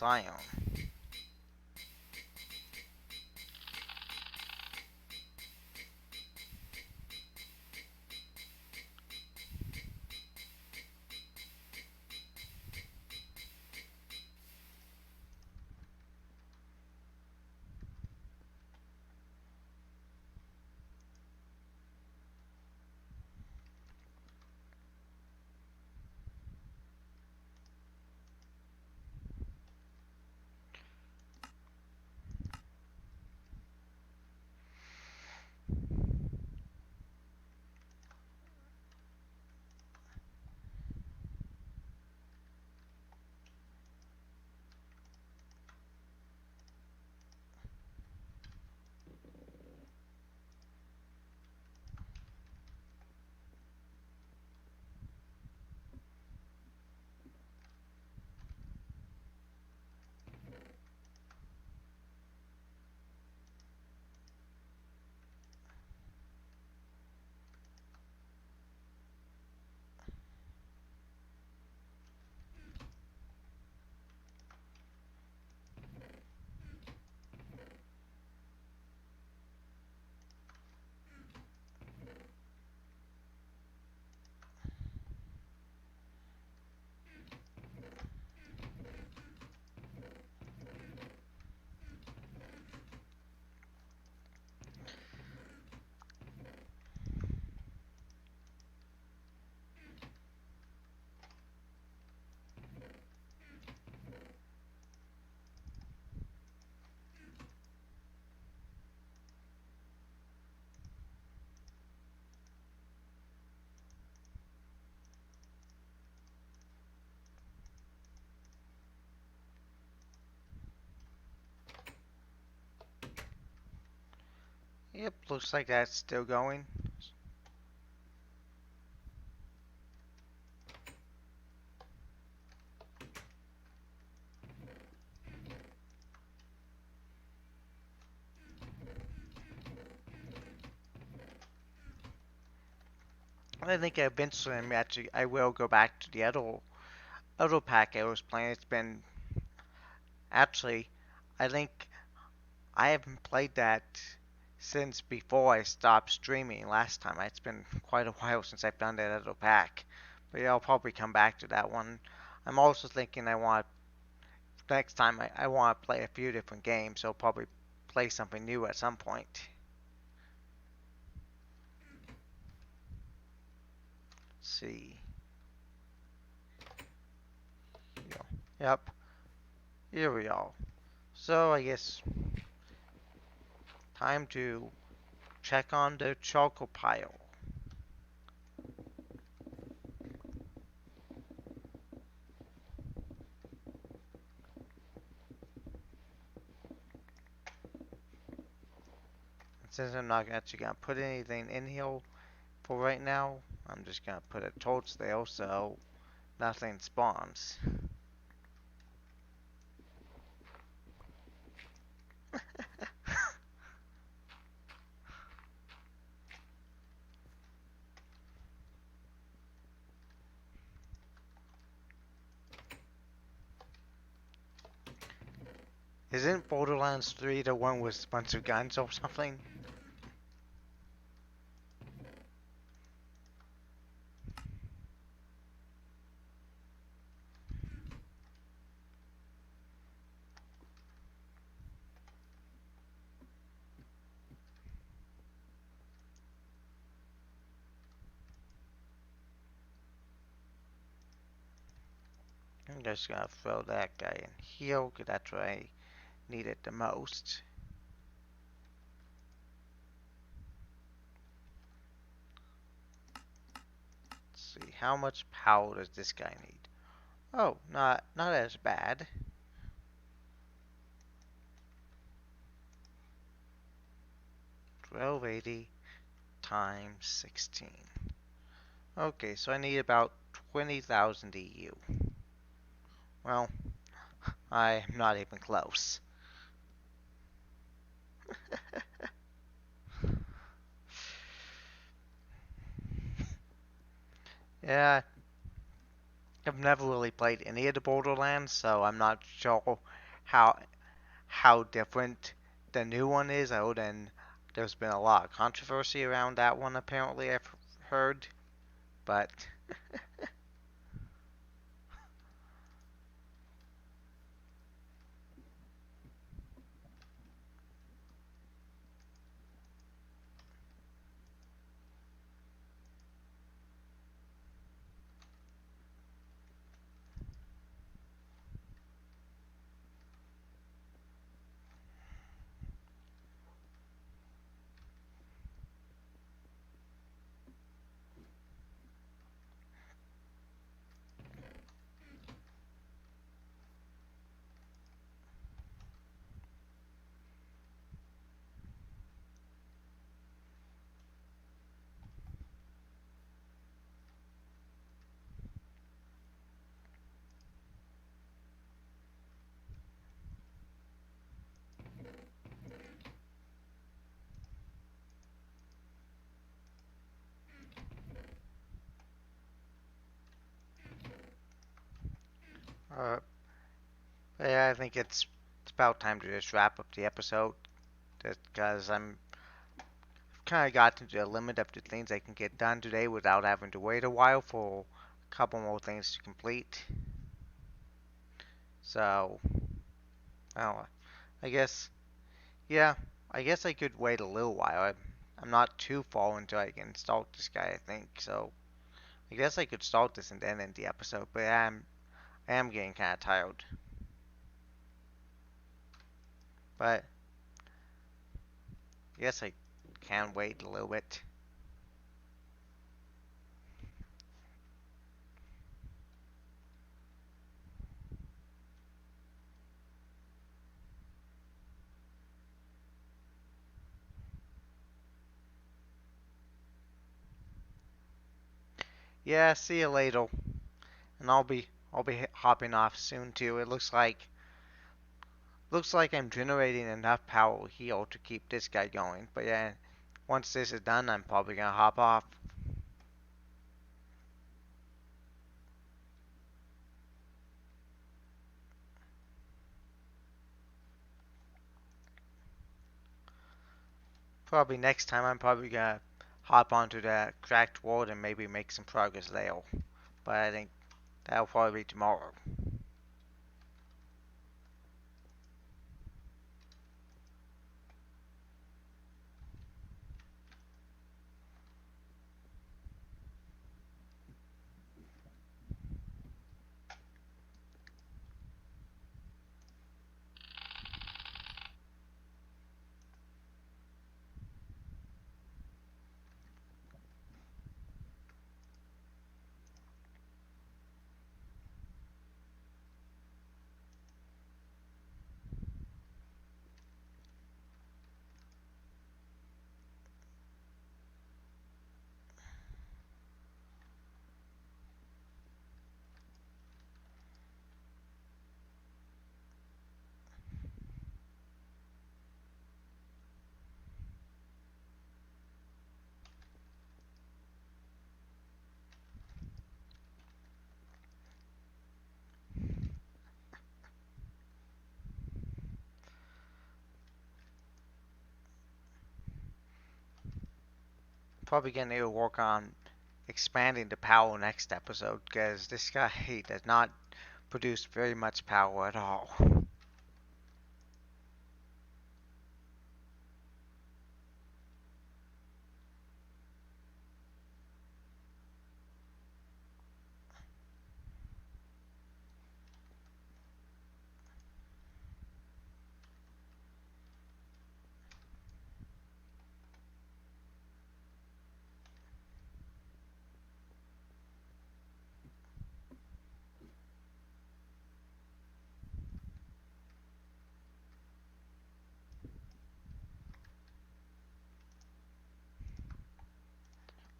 iron. Yep, looks like that's still going. I think eventually I will go back to the other pack I was playing. It's been actually I think I haven't played that since before I stopped streaming last time. It's been quite a while since I've done that other pack. But yeah, I'll probably come back to that one. I'm also thinking I want next time I want to play a few different games, so I'll probably play something new at some point. Let's see. Yep, here we are. So I guess time to check on the charcoal pile. Since I'm not actually gonna put anything in here for right now, I'm just gonna put a torch there so nothing spawns. Isn't Borderlands 3 the one with a bunch of guns or something? I'm just gonna throw that guy in here, cause that's where I need it the most. Let's see, how much power does this guy need? Oh, not as bad. 1280 times 16. Okay, so I need about 20,000 EU. Well, I'm not even close. Yeah, I've never really played any of the Borderlands, so I'm not sure how how different the new one is. Other than there's been a lot of controversy around that one, apparently I've heard. But uh, yeah, I think it's about time to just wrap up the episode, because I'm kind of got to the limit of the things I can get done today without having to wait a while for a couple more things to complete. So, well, I guess, yeah, I guess I could wait a little while. I'm not too far until I can start this guy, I think. So, I guess I could start this and then end the episode, but I am getting kind of tired. But, I guess I can wait a little bit. Yeah, see you later. And I'll be hopping off soon too. It looks like I'm generating enough power here to keep this guy going. But yeah, once this is done, I'm probably gonna hop off. Probably next time I'm probably gonna hop onto that cracked world and maybe make some progress there. But I think that'll probably be tomorrow. Probably gonna need to work on expanding the power next episode because this guy he does not produce very much power at all.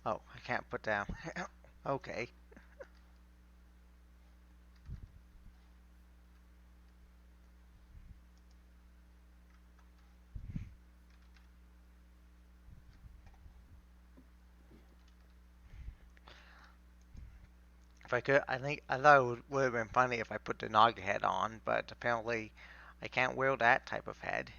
Oh, I can't put down. Okay. If I could, I thought it would have been funny if I put the Naga head on, but apparently I can't wear that type of head.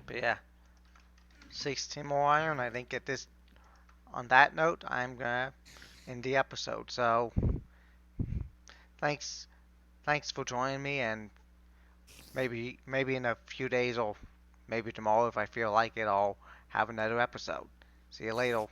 But yeah, 16 more iron. I think at this on that note, I'm gonna end the episode. So thanks, thanks for joining me, and maybe in a few days or maybe tomorrow if I feel like it, I'll have another episode. See you later.